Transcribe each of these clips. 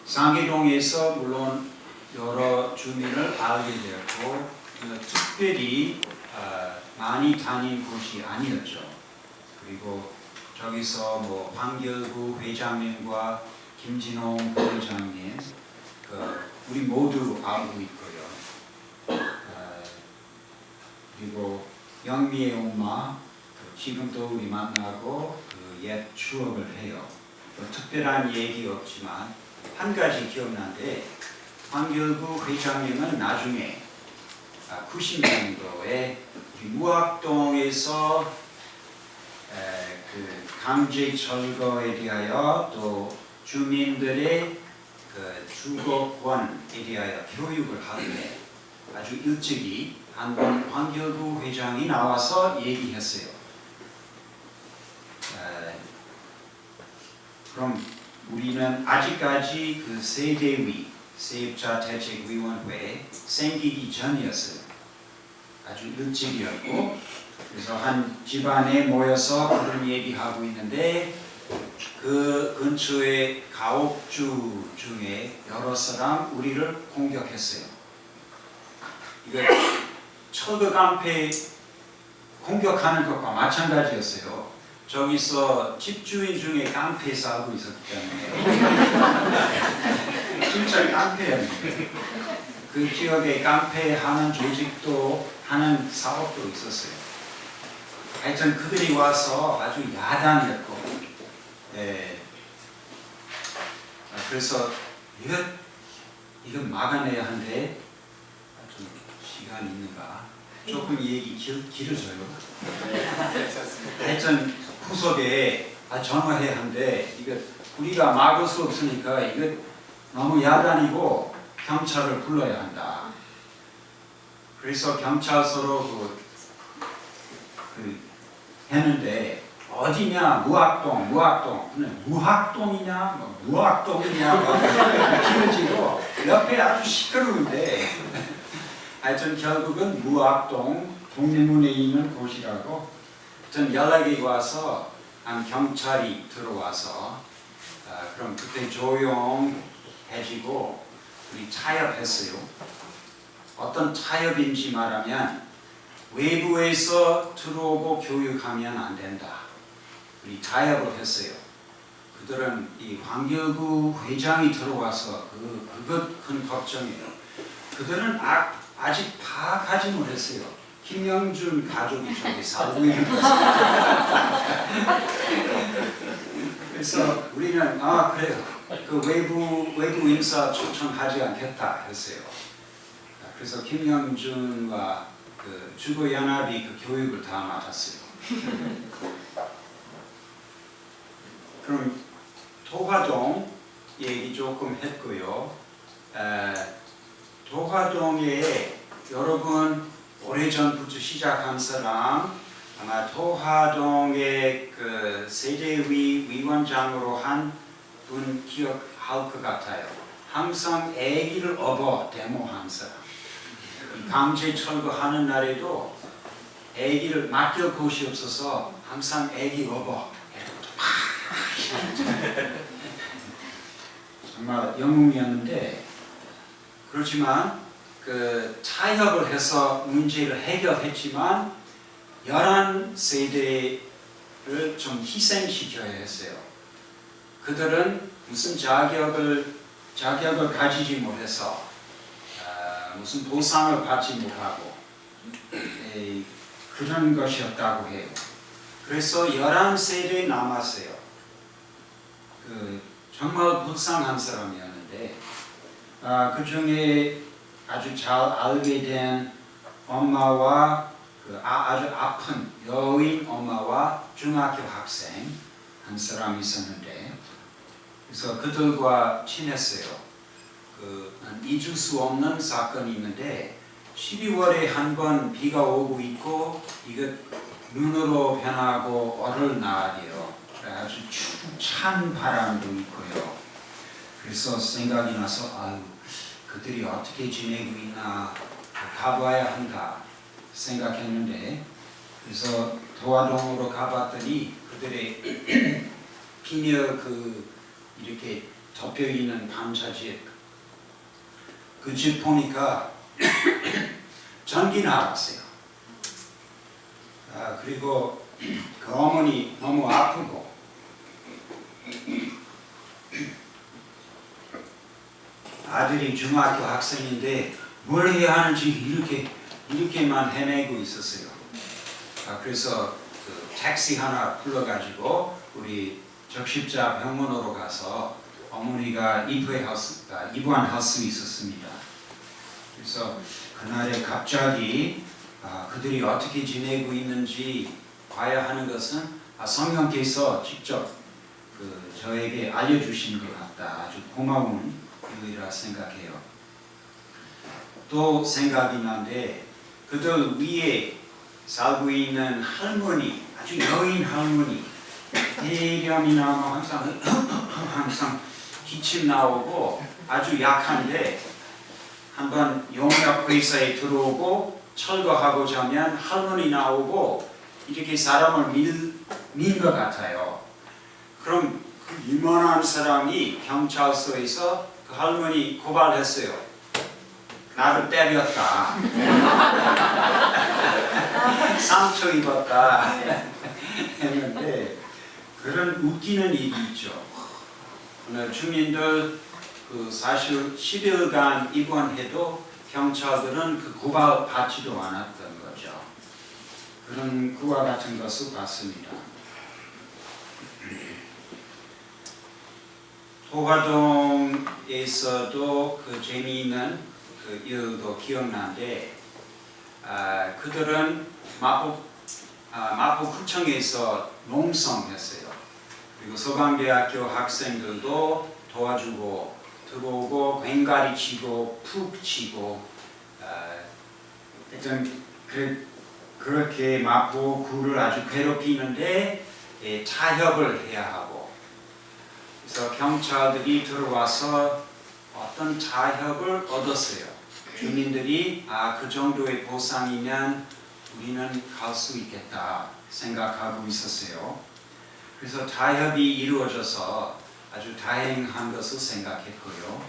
상계동에서 물론 여러 주민을 알게 되었고 특별히 많이 다닌 곳이 아니었죠. 그리고 저기서 뭐 황결구 회장님과 김진홍 부회장님 우리 모두 알고 있고요. 그리고 영미의 엄마 지금도 우리 만나고 옛 추억을 해요. 특별한 얘기 없지만 한 가지 기억나는데 황결구 회장님은 나중에 90년도에 무학동에서 그 강제 철거에 대하여 또 주민들의 그 주거권에 대하여 교육을 하는데 아주 일찍이 한번 황결구 회장이 나와서 얘기했어요. 그럼 우리는 아직까지 그 세대위 세입자 대책위원회 생기기 전이었어요. 아주 일찍이었고 그래서 한 집안에 모여서 그런 얘기하고 있는데 그 근처의 가옥주 중에 여러 사람 우리를 공격했어요. 이거 철거 깡패 공격하는 것과 마찬가지였어요. 저기서 집주인 중에 깡패 싸우고 있었기 때문에 진짜 깡패였는데 그 지역에 깡패하는 조직도 하는 사업도 있었어요. 하여튼 그들이 와서 아주 야단이었고 그래서 이건 막아내야 하는데 좀 시간이 있는가? 조금 얘기 길어져요. 하여튼 후속에 전화해야 하는데 이거 우리가 막을 수 없으니까 이거 너무 야단이고 경찰을 불러야 한다. 그래서 경찰서로 했는데 어디냐 무학동 무학동이냐 무학동이냐 길어지고 옆에 아주 시끄러운데 하여튼 결국은 무학동 독립문에 있는 곳이라고 전 연락이 와서 한 경찰이 들어와서 그럼 그때 조용해지고 우리 타협했어요. 어떤 타협인지 말하면 외부에서 들어오고 교육하면 안 된다. 우리 타협을 했어요. 그들은 이 황결구 회장이 들어와서 그것 큰 걱정이에요. 그들은 아직 파악하지 못했어요. 김영준 가족이 저기 살고 있는 것을. 그래서 우리는 그래요. 그 외부 인사 초청하지 않겠다 했어요. 그래서 김영준과 그 주거연합이 그 교육을 다 맡았어요. 그럼 도화동 얘기 조금 했고요. 도화동에 여러분 오래전부터 시작한 사람 아마 도화동의 그 세대위 위원장으로 한 분 기억할 것 같아요. 항상 애기를 업어 데모한 사람. 강제 철거하는 날에도 애기를 맡길 곳이 없어서 항상 애기 업어. 정말 영웅이었는데 그렇지만 그 타협을 해서 문제를 해결했지만 11세대를 좀 희생시켜야 했어요. 그들은 무슨 자격을 가지지 못해서 무슨 보상을 받지 못하고 그런 것이었다고 해요. 그래서 11세대 남았어요. 정말 불쌍한 사람이었는데 그 중에 아주 잘 알게 된 엄마와 아주 아픈 여인 엄마와 중학교 학생 한 사람이 있었는데 그래서 그들과 친했어요. 잊을 수 없는 사건이 있는데 12월에 한 번 비가 오고 있고 이거 눈으로 변하고 얼을 날이에요. 아주 찬 바람도 있고요. 그래서 생각이 나서 그들이 어떻게 지내고 있나 가봐야 한다 생각했는데 그래서 도화동으로 가봤더니 그들의 비녀 이렇게 덮여 있는 반차집. 그 집 보니까 전기 나왔어요. 그리고 그 어머니 너무 아프고 아들이 중학교 학생인데 뭘 해야 하는지 이렇게만 헤매고 있었어요. 그래서 그 택시 하나 불러가지고 우리 적십자 병원으로 가서 어머니가 입원할 수 있었습니다. 그래서 그날에 갑자기 그들이 어떻게 지내고 있는지 봐야 하는 것은 성령께서 직접 저에게 알려주신 것 같다. 아주 고마운 일이라 생각해요. 또 생각이 나는데 그들 위에 살고 있는 할머니, 아주 여인 할머니, 대변이 나면 항상 기침 나오고 아주 약한데 한번 용역 회사에 들어오고 철거하고 자면 할머니 나오고 이렇게 사람을 밀 것 같아요. 그럼 그 유명한 사람이 경찰서에서 그 할머니 고발했어요. 나를 때렸다. 상처 입었다. 했는데 그런 웃기는 일이 있죠. 오늘 주민들 사실 10일간 입원해도 경찰들은 그 고발 받지도 않았던 거죠. 그런 그와 같은 것을 봤습니다. 도화동에서도 그 재미있는 그 일도 기억나는데 그들은 마포구청에서 농성했어요. 그리고 서강대학교 학생들도 도와주고 들어오고 괭가리 치고 푹 치고 하여튼 그렇게 마포구를 아주 괴롭히는데 타협을 해야 하고 그래서 경찰들이 들어와서 어떤 타협을 얻었어요. 주민들이 그 정도의 보상이면 우리는 갈 수 있겠다 생각하고 있었어요. 그래서 타협이 이루어져서 아주 다행한 것을 생각했고요.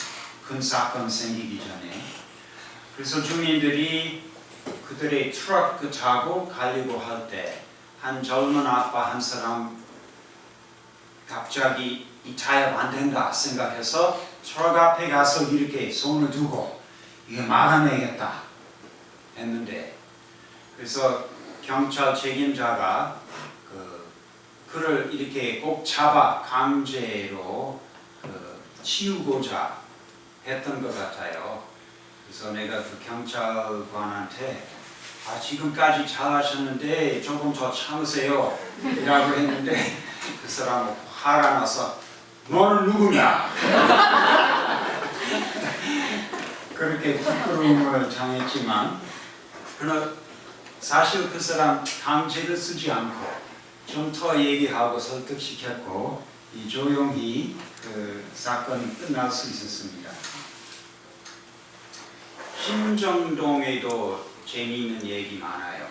큰 사건 생기기 전에. 그래서 주민들이 그들의 트럭 타고 가려고 할 때 한 젊은 아빠 한 사람 갑자기 이 타협 안 된다 생각해서 트럭 앞에 가서 이렇게 손을 두고 이거 막아내겠다 했는데 그래서 경찰 책임자가 그를 이렇게 꼭 잡아 강제로 치우고자 했던 것 같아요. 그래서 내가 그 경찰관한테 지금까지 잘하셨는데 조금 더 참으세요 라고 했는데 그 사람은 화가 나서 너는 누구냐 그렇게 부끄러움을 당했지만 그러나 사실 그 사람 강제를 쓰지 않고 좀 더 얘기하고 설득시켰고 조용히 그 사건이 끝날 수 있었습니다. 신정동에도 재미있는 얘기 많아요.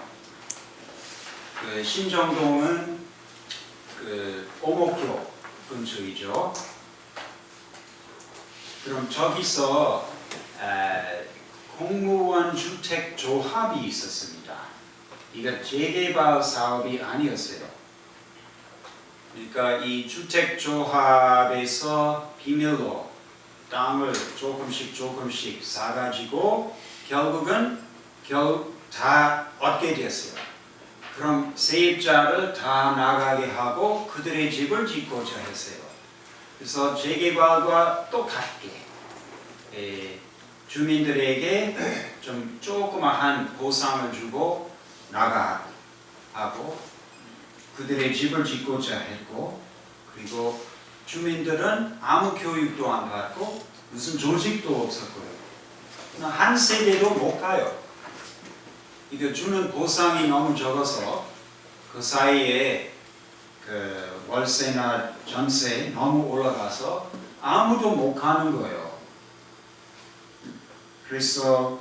그 신정동은 그 오목교 근처이죠. 그럼 저기서 공무원 주택 조합이 있었습니다. 이거 재개발 사업이 아니었어요. 그러니까 이 주택 조합에서 비밀로 땅을 조금씩 사가지고 결국은 다 얻게 됐어요. 그럼 세입자를 다 나가게 하고 그들의 집을 짓고자 했어요. 그래서 재개발과 똑같게 주민들에게 좀 조그마한 보상을 주고 나가하고 그들의 집을 짓고자 했고 그리고 주민들은 아무 교육도 안 받고 무슨 조직도 없었고요. 한 세대도 못 가요. 이거 주는 보상이 너무 적어서 그 사이에 그 월세나 전세 너무 올라가서 아무도 못 가는 거예요. 그래서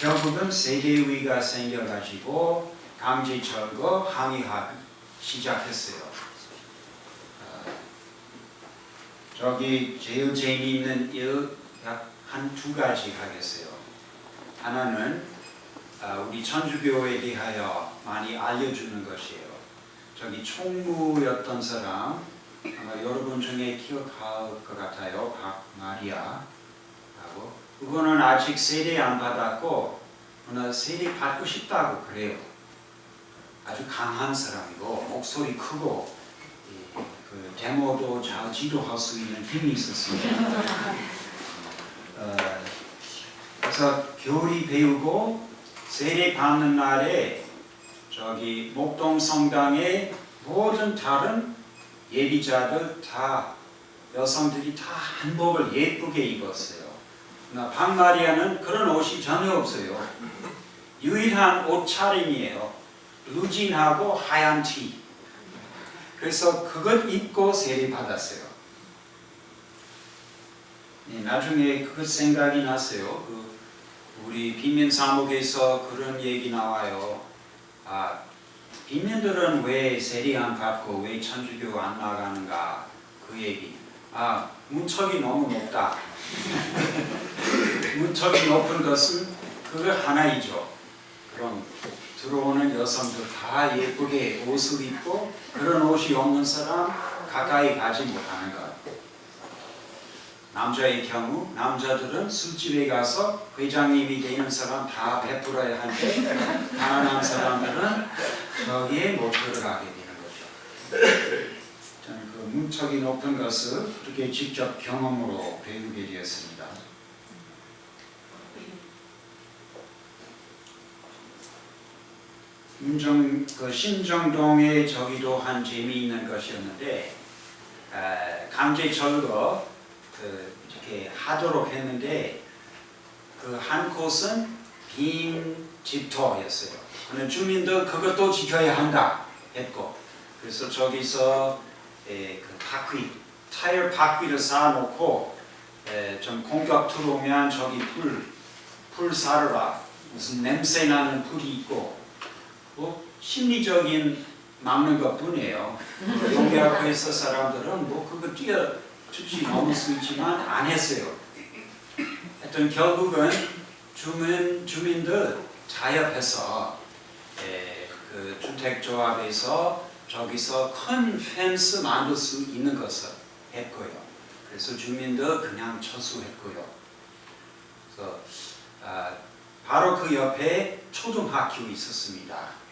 결국은 세대위가 생겨가지고 강제 철거 항의하기 시작했어요. 저기 제일 재미있는 일 약 한 두 가지 하겠어요. 하나는 우리 천주교에 대하여 많이 알려주는 것이에요. 저기 총무였던 사람 아마 여러분 중에 기억할 것 같아요. 박마리아라고. 그거는 아직 세례 안 받았고 그러나 세례 받고 싶다고 그래요. 아주 강한 사람이고 목소리 크고 그 데모도 잘 지도할 수 있는 힘이 있었습니다. 그래서 교리 배우고 세례 받는 날에 저기 목동 성당에 모든 다른 예비자들 다 여성들이 다 한복을 예쁘게 입었어요. 그러나 박마리아는 그런 옷이 전혀 없어요. 유일한 옷차림이에요. 루진하고 하얀 티. 그래서 그것 입고 세례 받았어요. 네, 나중에 그것 생각이 났어요. 우리 빈민 사목에서 그런 얘기 나와요. 빈민들은 왜 세례 안 받고 왜 천주교 안 나가는가 그 얘기. 문턱이 너무 높다. 문턱이 높은 것은 그거 하나이죠. 그럼 들어오는 여성들 다 예쁘게 옷을 입고 그런 옷이 없는 사람 가까이 가지 못하는 것. 남자의 경우 남자들은 술집에 가서 회장님이 되는 사람 다 베풀어야 하는데 가난한 사람들은 저기에 못 들어가게 되는 거죠. 저는 그 문턱이 높은 것을 그렇게 직접 경험으로 배우게 되었습니다. 신정동에 저기도 한 재미있는 것이었는데 강제 철거 이렇게 하도록 했는데 그 한 곳은 빈 집터였어요. 그런데 주민들 그것도 지켜야 한다 했고 그래서 저기서 그 바퀴, 타일 바퀴를 쌓아놓고 좀 공격 들어오면 저기 풀 사르라 무슨 냄새 나는 풀이 있고 뭐 심리적인 막는 것뿐이에요. 여기 앞에서 사람들은 뭐 그거 뛰어주지 넘을 수 있지만 안 했어요. 하여튼 결국은 주민들 자협해서 그 주택조합에서 저기서 큰 펜스 만들 수 있는 것을 했고요. 그래서 주민들 그냥 철수했고요. 그래서 바로 그 옆에 초등학교 있었습니다.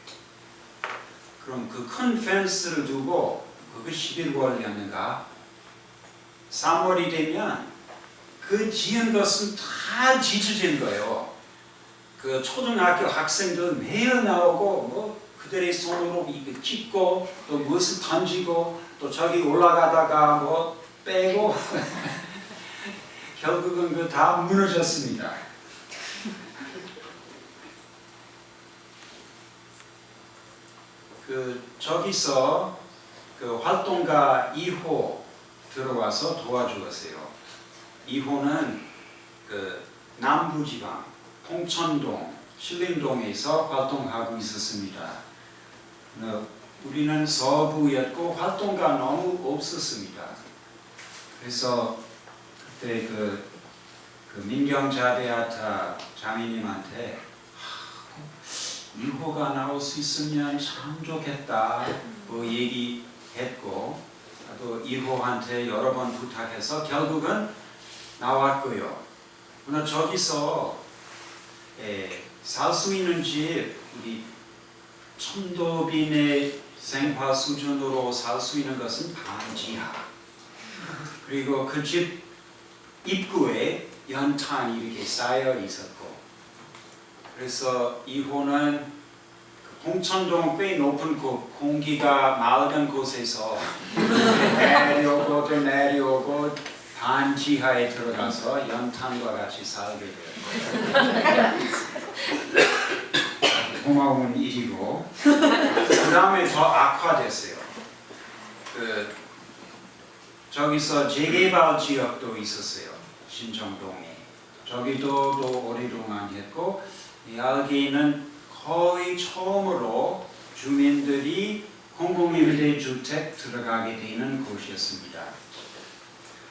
그럼 그 큰 펜스를 두고 그게 11월이었는가 3월이 되면 그 지은 것은 다 지져진 거예요. 그 초등학교 학생들 매일 나오고 뭐 그들의 손으로 이거 찢고 또 무엇을 던지고 또 저기 올라가다가 뭐 빼고 결국은 그 다 무너졌습니다. 저기서 그 활동가 2호 들어와서 도와주었어요. 2호는 그 남부지방 홍천동, 신림동에서 활동하고 있었습니다. 우리는 서부였고 활동가 너무 없었습니다. 그래서 그때 그 민경자베아타 장인님한테 2호가 나올 수 있으면 참 좋겠다 그 얘기했고 또 2호한테 여러 번 부탁해서 결국은 나왔고요. 그러나 저기서 살 수 있는 집 우리 천도빈의 생활 수준으로 살 수 있는 것은 반지하. 그리고 그 집 입구에 연탄이 이렇게 쌓여 있었고 그래서 2호는 홍천동 꽤 높은 곳, 공기가 맑은 곳에서 내려오고 또 내려오고 반지하에 들어가서 연탄과 같이 살게 되었어요. 고마운 일이고 그 다음에 더 악화됐어요. 저기서 재개발 지역도 있었어요. 신정동에. 저기도 또 오랫동안 했고 여기는 거의 처음으로 주민들이 공공임대주택 들어가게 되는 곳이었습니다.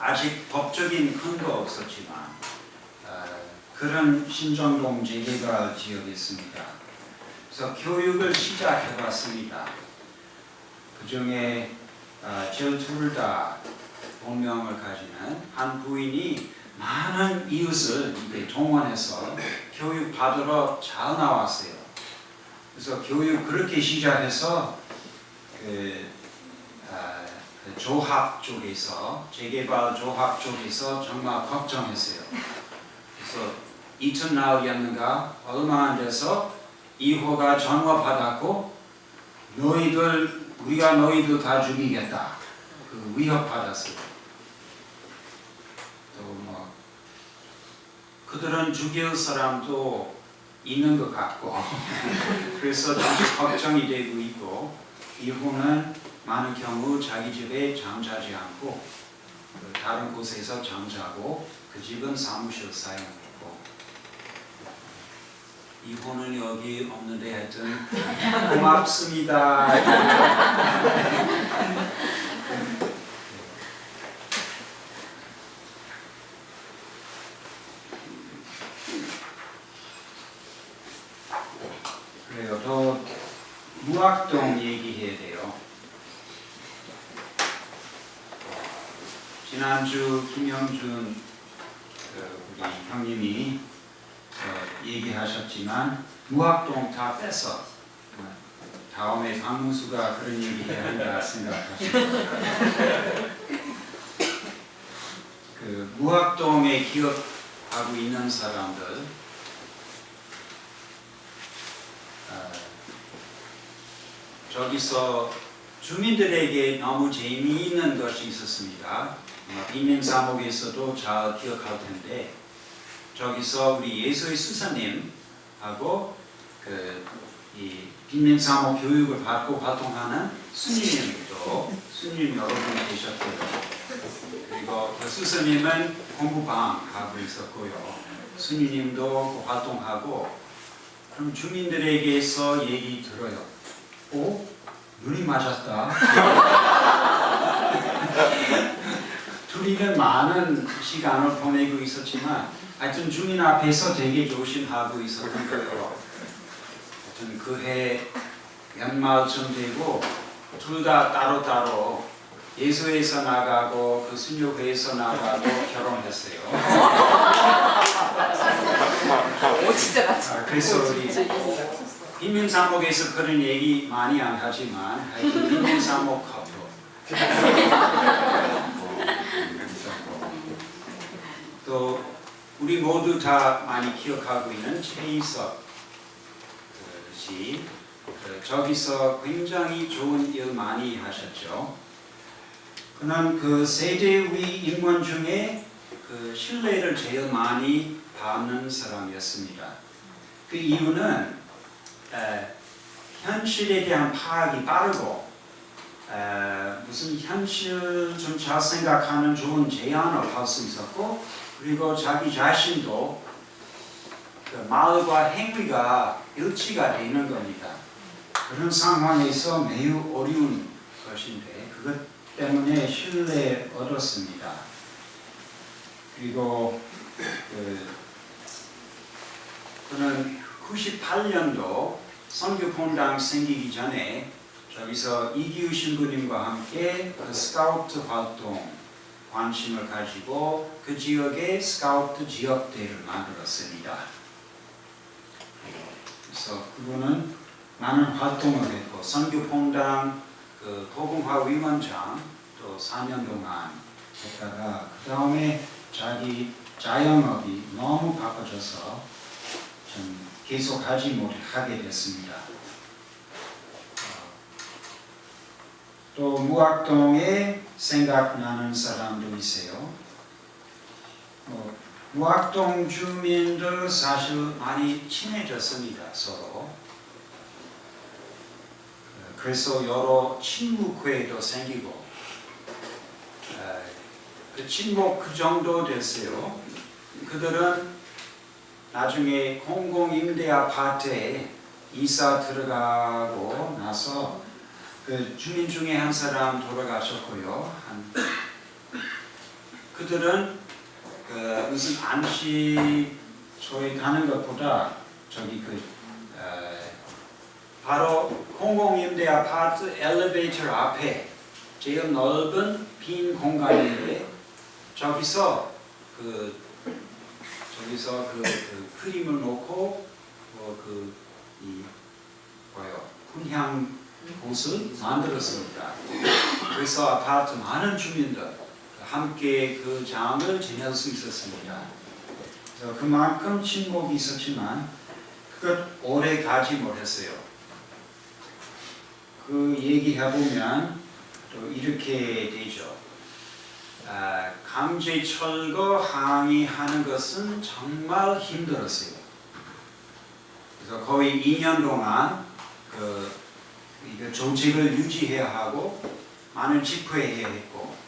아직 법적인 근거 없었지만 그런 신정동 재개발 지역이었습니다. 그래서 교육을 시작해봤습니다. 그 중에 둘 다 본명을 가지는 한 부인이 많은 이웃을 동원해서 교육 받으러 잘 나왔어요. 그래서 교육 그렇게 시작해서 그 조합 쪽에서 재개발 조합 쪽에서 정말 걱정했어요. 그래서 이튿날이었는가 얼마 안 돼서 2호가 전화 받았고 우리가 너희들 다 죽이겠다. 그 위협 받았어요. 또 뭐 그들은 죽일 사람도 있는 것 같고 그래서 다시 걱정이 되고 있고 이후는 많은 경우 자기 집에 잠자지 않고 다른 곳에서 잠자고 그 집은 사무실 사용했고 이혼은 여기 없는데 하여튼 고맙습니다. 그래요. 더 무학동 얘기해야 돼요. 지난주 김영준 우리 형님이 얘기하셨지만 무학동 다 뺏어 다음에 박문수가 그런 얘기해야 한다 생각하시고 그 무학동에 기업하고 있는 사람들 저기서 주민들에게 너무 재미있는 것이 있었습니다. 빈민사목에서도 잘 기억할 텐데 저기서 우리 예수의 수사님하고 이 빈민사목 교육을 받고 활동하는 스님 여러분 계셨고요. 그리고 그 수사님은 공부방 하고 있었고요. 스님도 활동하고 그럼 주민들에게서 얘기 들어요. 오? 눈이 맞았다. 둘이는 많은 시간을 보내고 있었지만 하여튼 주민 앞에서 되게 조심하고 있었던 거예요. 하여튼 그해 연말쯤 되고 둘 다 따로따로 예수회에서 나가고 그 순교회에서 나가고 결혼했어요. 그래서 우리 빈민사목에서 그런 얘기 많이 안 하지만 하여튼 빈민사목 커플 또 우리 모두 다 많이 기억하고 있는 최이석 씨 저기서 굉장히 좋은 일 많이 하셨죠. 그는 그 세대 위 인권 중에 그 신뢰를 제일 많이 받는 사람이었습니다. 그 이유는 현실에 대한 파악이 빠르고 무슨 현실 좀 잘 생각하는 좋은 제안을 할 수 있었고 그리고 자기 자신도 그 말과 행위가 일치가 되는 겁니다. 그런 상황에서 매우 어려운 것인데 그것 때문에 신뢰 얻었습니다. 그리고 그는 98년도 선교pon당 생기기 전에 저기서 이기우 신부님과 함께 그 스카우트 활동 관심을 가지고 그 지역에 스카우트 지역대를 만들었습니다. 그래서 그분은 많은 활동을 했고 선교pon당 그 복음화 위원장 또 4년 동안 했다가 그 다음에 자기 자영업이 너무 바빠져서 좀 계속 하지 못하게 됐습니다. 또 무학동에 생각나는 사람도 있어요. 무학동 주민들 사실 많이 친해졌습니다. 서로. 그래서 여러 친목회도 생기고 그 친목 그 정도 됐어요. 그들은 나중에 공공임대 아파트에 이사 들어가고 나서 그 주민 중에 한 사람 돌아가셨고요. 그들은 무슨 안식소에 가는 것보다 저기 바로 공공임대 아파트 엘리베이터 앞에 제일 넓은 빈 공간인데 저기서 크림을 놓고 분향 곳을 만들었습니다. 그래서 아파트 많은 주민들 함께 그 장을 지낼 수 있었습니다. 그래서 그만큼 침묵이 있었지만 그것 오래 가지 못했어요. 그 얘기해보면 또 이렇게 되죠. 강제 철거 항의하는 것은 정말 힘들었어요. 그래서 거의 2년 동안 조직을 유지해야 하고 많은 집회해야 했고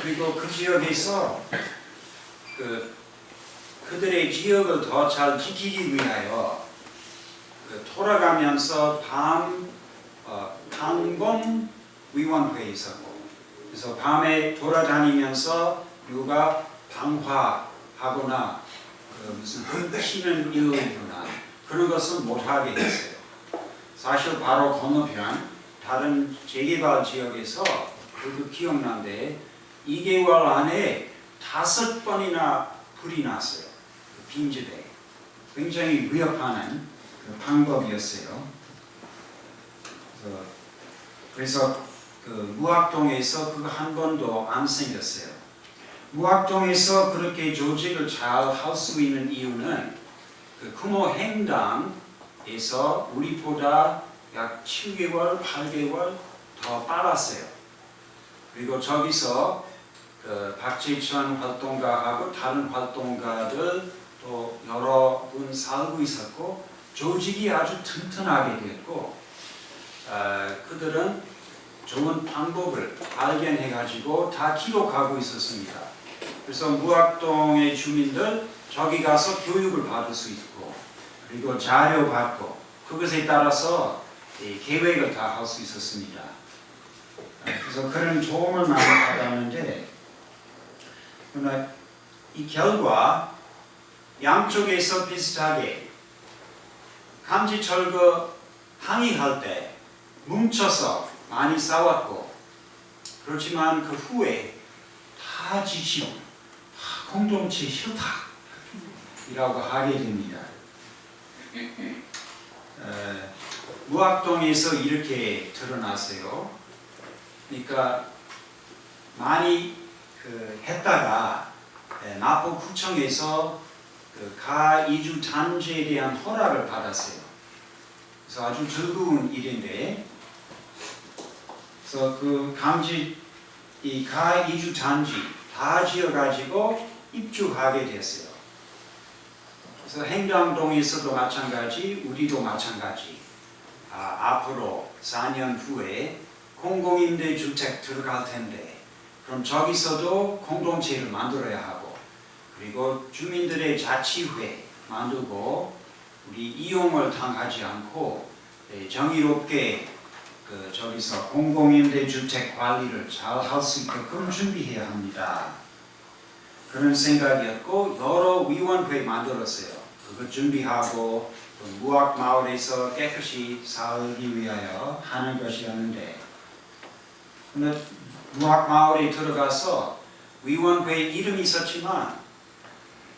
그리고 그 지역에서 그들의 지역을 더 잘 지키기 위하여 돌아가면서 방범 위원회에 있었고 그래서 밤에 돌아다니면서 누가 방화하거나 무슨 훔치는 일이거나 그런 것은 못하게 했어요. 사실 바로 건너편 다른 재개발 지역에서 그거 기억나는데 2개월 안에 5번이나 불이 났어요. 빈집에. 굉장히 위협하는 방법이었어요. 그래서 무학동에서 그거 한 번도 안 생겼어요. 무학동에서 그렇게 조직을 잘 할 수 있는 이유는 금호 행당에서 우리보다 약 7개월, 8개월 더 빨랐어요. 그리고 저기서 박재천 활동가하고 다른 활동가들 또 여러 분 살고 있었고 조직이 아주 튼튼하게 됐고 그들은 좋은 방법을 발견해가지고 다 기록하고 있었습니다. 그래서 무학동의 주민들 저기 가서 교육을 받을 수 있고 그리고 자료 받고 그것에 따라서 계획을 다 할 수 있었습니다. 그래서 그런 도움을 많이 받았는데 그러나 이 결과 양쪽에서 비슷하게 강제철거 항의할 때 뭉쳐서 많이 싸웠고 그렇지만 그 후에 다 지치고 다 공동체 협탁이라고 하게 됩니다. 무학동에서 이렇게 드러났어요. 그러니까 많이 했다가 마포구청에서 가이주 단지에 대한 허락을 받았어요. 그래서 아주 즐거운 일인데 그래서 이 가이주 단지 다 지어가지고 입주하게 됐어요. 그래서 행당동에서도 마찬가지, 우리도 마찬가지. 앞으로 4년 후에 공공임대주택 들어갈 텐데 그럼 저기서도 공동체를 만들어야 하고 그리고 주민들의 자치회 만들고 우리 이용을 당하지 않고 정의롭게 저기서 공공임대주택 관리를 잘 할 수 있게끔 준비해야 합니다. 그런 생각이었고 여러 위원회 만들었어요. 그거 준비하고 무학마을에서 깨끗이 살기 위하여 하는 것이었는데 무학마을에 들어가서 위원회 이름이 있었지만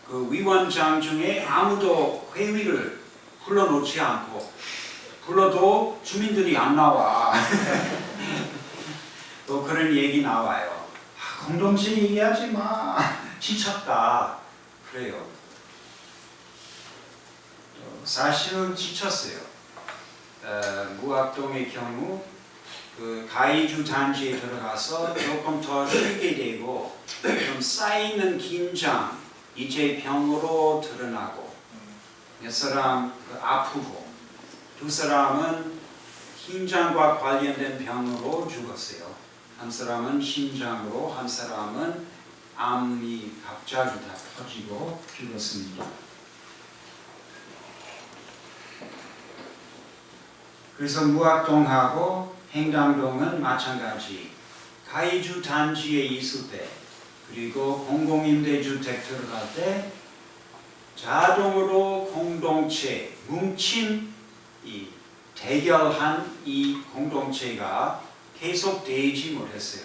그 위원장 중에 아무도 회의를 불러놓지 않고 불러도 주민들이 안 나와. 또 그런 얘기 나와요. 공동체 얘기하지 마. 지쳤다. 그래요. 사실은 지쳤어요. 무학동의 경우 그 가이주 단지에 들어가서 조금 더 쉬게 되고 좀 쌓이는 긴장 이제 병으로 드러나고 몇 사람 아프고 두 사람은 심장과 관련된 병으로 죽었어요. 한 사람은 심장으로, 한 사람은 암이 갑자기 다 터지고 죽었습니다. 그래서 무학동하고 행당동은 마찬가지. 가이주 단지에 있을 때 그리고 공공임대주택 들어갈 때 자동으로 공동체, 뭉친 이 대결한 이 공동체가 계속되지 못했어요.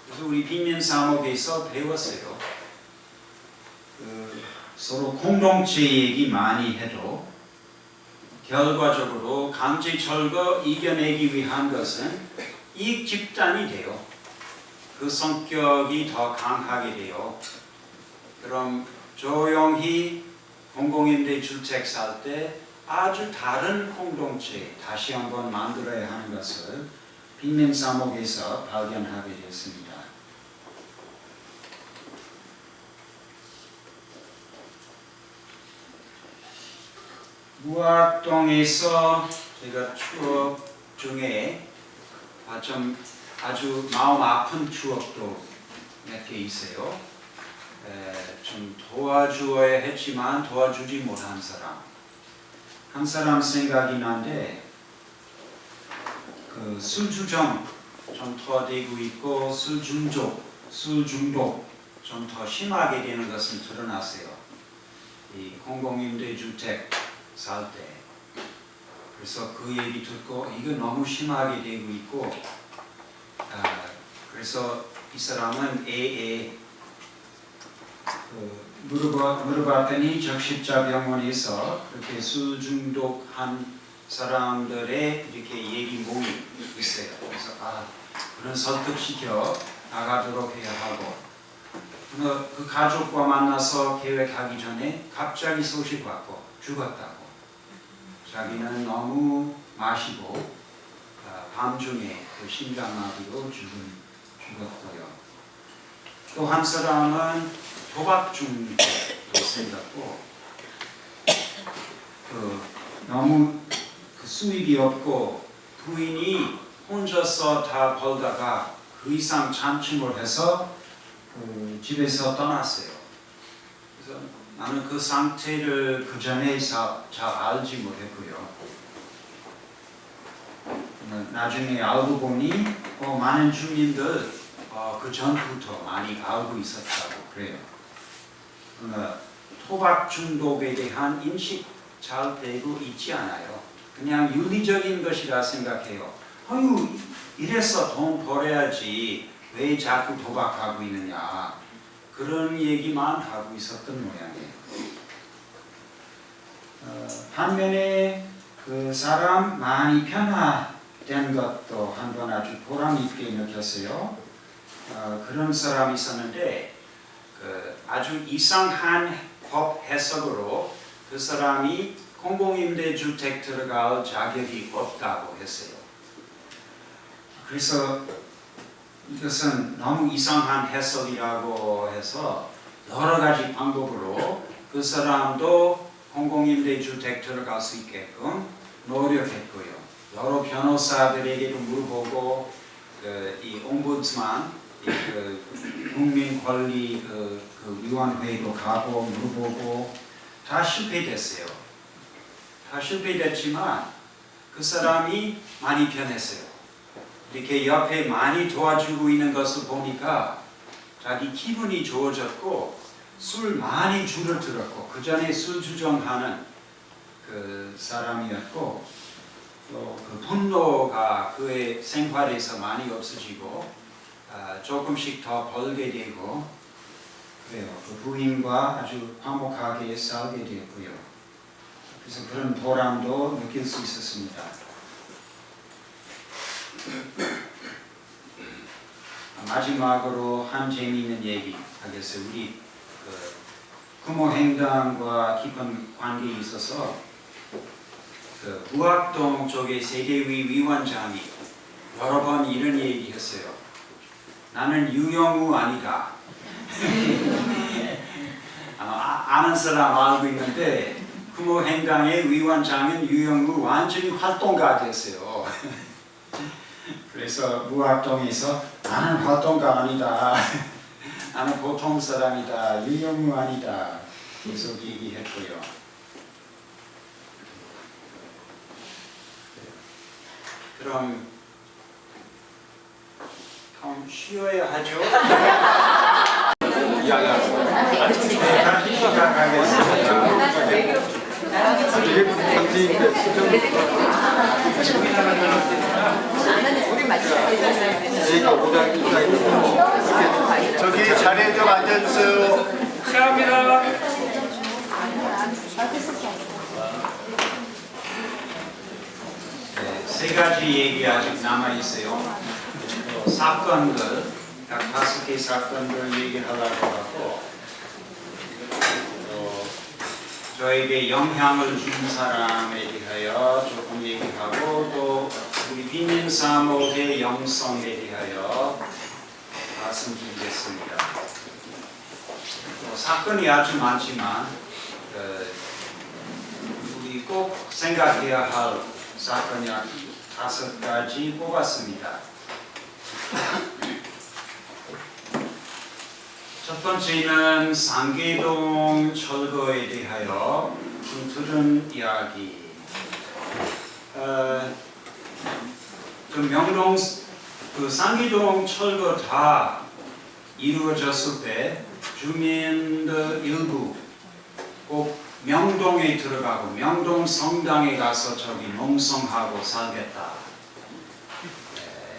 그래서 우리 빈민사목에서 배웠어요. 서로 공동체 얘기 많이 해도 결과적으로 강제철거 이겨내기 위한 것은 이익 집단이 돼요. 그 성격이 더 강하게 돼요. 그럼 조용히 공공임대주택 살 때 아주 다른 공동체 다시 한번 만들어야 하는 것을 빈민사목에서 발견하게 됐습니다. 무학동에서 제가 추억 중에 좀 아주 마음 아픈 추억도 몇 개 있어요. 좀 도와주어야 했지만 도와주지 못한 사람. 한 사람 생각이 나는데 그 술주정 좀 더 되고 있고 술 중독 좀 더 심하게 되는 것은 드러났어요. 이 공공임대주택 살 때. 그래서 그 얘기 듣고 이거 너무 심하게 되고 있고 그래서 이 사람은 물어봤더니 적십자병원에서 그렇게 술 중독한 사람들의 이렇게 얘기 모임이 있어요. 그래서 그런 설득시켜 나가도록 해야 하고 그 가족과 만나서 계획하기 전에 갑자기 소식받고 죽었다고. 자기는 너무 마시고 밤중에 그 심장마비로 죽었고요. 또 한 사람은 도박 중독도 생겼고 너무 수입이 없고 부인이 혼자서 다 벌다가 그 이상 참지 못해서 집에서 떠났어요. 그래서 나는 그 상태를 그 전에 잘 알지 못했고요. 나중에 알고 보니 많은 주민들 그 전부터 많이 알고 있었다고 그래요. 토박 중독에 대한 인식 잘 되고 있지 않아요. 그냥 윤리적인 것이라 생각해요. 이래서 돈 벌어야지 왜 자꾸 도박하고 있느냐. 그런 얘기만 하고 있었던 모양이에요. 반면에 그 사람 많이 변화된 것도 한번 아주 보람 있게 느꼈어요. 그런 사람이 있었는데 아주 이상한 법 해석으로 그 사람이 공공임대주택 들어갈 자격이 없다고 했어요. 그래서 이것은 너무 이상한 해석이라고 해서 여러 가지 방법으로 그 사람도 공공임대주택 들어갈 수 있게끔 노력했고요. 여러 변호사들에게도 물어보고 이 옴부드스만 국민권리위원회에도 가고 물어보고 다 실패됐어요. 다 실패됐지만 그 사람이 많이 변했어요. 이렇게 옆에 많이 도와주고 있는 것을 보니까 자기 기분이 좋아졌고 술 많이 줄어들었고 그 전에 술 주정하는 그 사람이었고 또 그 분노가 그의 생활에서 많이 없어지고 조금씩 더 벌게 되고 그래요. 그 부인과 아주 화목하게 살게 되었고요. 그래서 그런 보람도 느낄 수 있었습니다. 마지막으로 한 재미있는 얘기 하겠어요. 우리 구모행당과 깊은 관계에 있어서 무학동 쪽의 세계위 위원장이 여러 번 이런 얘기했어요. 나는 유영우 아니다. 아는 사람 알고 있는데 구모행당의 위원장은 유영우 완전히 활동가 됐어요. 그래서 무학동에서 나는 활동가 아니다. 나는 보통 사람이다. 유영우 아니다. 계속 얘기했고요. 그럼 쉬어야 하죠. 네, 다시 시작하겠습니다. 이게 상징인데 제가 보장 입장이 저기 자리에 좀 앉아주세요. 시작합니다. 네, 세 가지 얘기 아직 남아 있어요. 사건들, 약 5개 사건들 얘기하려고 하고, 저에게 영향을 준 사람에 대하여 조금 얘기하고, 또 우리 빈민 사목의 영성에 대하여 말씀드리겠습니다. 사건이 아주 많지만 우리 꼭 생각해야 할 사건이 5가지 뽑았습니다. 첫 번째는 상계동 철거에 대하여 좀 들은 이야기. 좀 명동 그 상계동 철거 다 이루어졌을 때 주민들 일부 꼭 명동에 들어가고 명동 성당에 가서 저기 농성하고 살겠다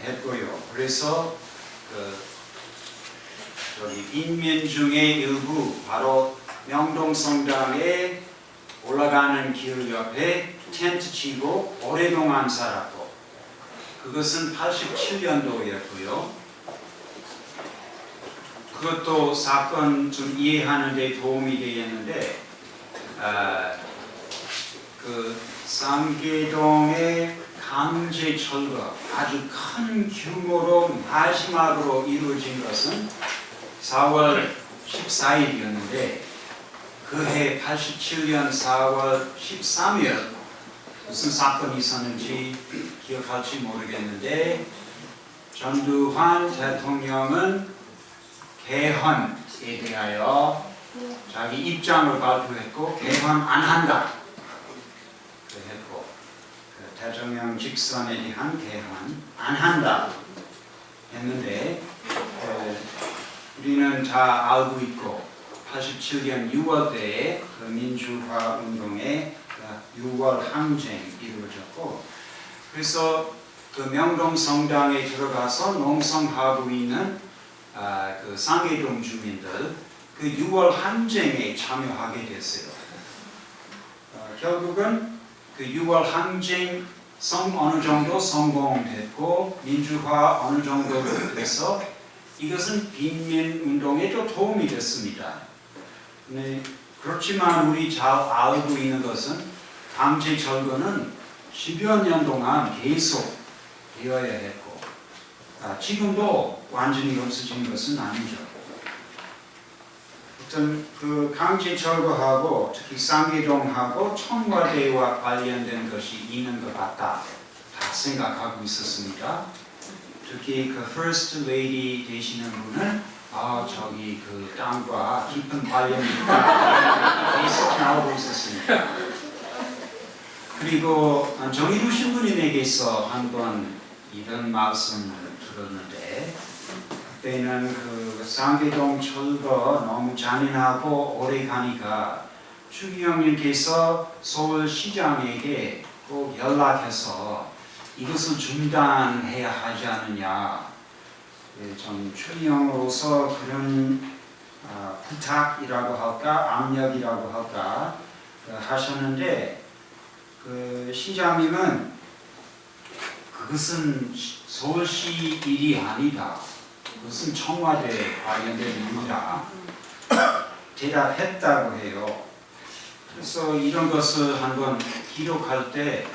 했고요. 그래서 저기 빈민 중에 일부 바로 명동 성당에 올라가는 길 옆에 텐트 치고 오랫동안 살았고, 그것은 87년도였고요. 그것도 사건 좀 이해하는 데 도움이 되었는데, 그 상계동의 강제 철거 아주 큰 규모로 마지막으로 이루어진 것은 4월 14일이었는데 그해 87년 4월 13일 무슨 사건이 있었는지 기억할지 모르겠는데, 전두환 대통령은 개헌에 대하여 자기 입장을 발표했고 개헌 안 한다 했고, 대통령 직선에 대한 개헌 안 한다 했는데, 우리는 다 알고 있고 87년 6월때에 그 민주화 운동의 6월 항쟁이 이루어졌고, 그래서 그 명동 성당에 들어가서 농성하고 있는 그 상계동 주민들 그 6월 항쟁에 참여하게 됐어요. 결국은 그 6월 항쟁 어느 정도 성공됐고 민주화 어느 정도 돼서 이것은 빈민 운동에도 도움이 됐습니다. 네, 그렇지만 우리 잘 알고 있는 것은 강제 철거는 10여 년 동안 계속 되어야 했고, 지금도 완전히 없어진 것은 아니죠. 하여튼 그 강제 철거하고 특히 상계동하고 청와대와 관련된 것이 있는 것 같다 다 생각하고 있었습니다. 특히 그 First Lady 되시는 분은 저기 그 땅과 깊은 관련이 있다 계속 나오고 있었습니다. 그리고 정의루 신부님에게서 한번 이런 말씀을 들었는데, 그때는 그 상계동 철거 너무 잔인하고 오래 가니까 추기경님께서 서울시장에게 꼭 연락해서 이것을 중단해야 하지 않느냐, 좀 추기경으로서 그런 부탁이라고 할까 압력이라고 할까 하셨는데, 그 시장님은 그것은 서울시 일이 아니다, 그것은 청와대 관련된 일이다 대답했다고 해요. 그래서 이런 것을 한번 기록할 때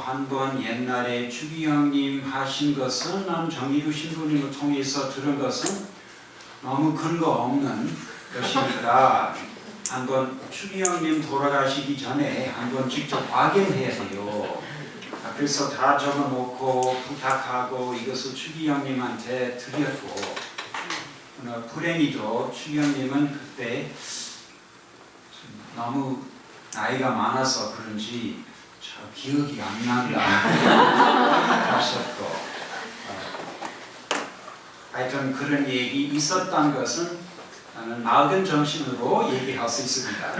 한번 옛날에 추기경님 하신 것은 정의루 신부님을 통해서 들은 것은 너무 근거 없는 것이니까 한번 추기경님 돌아가시기 전에 한번 직접 확인해야 돼요. 그래서 다 적어놓고 부탁하고 이것을 추기경님한테 드렸고, 불행히도 추기경님은 그때 너무 나이가 많아서 그런지 잘 기억이 안 난다 하셨고, 하여튼 그런 얘기 있었던 것은 하는 맑은 정신으로 얘기할 수 있습니다.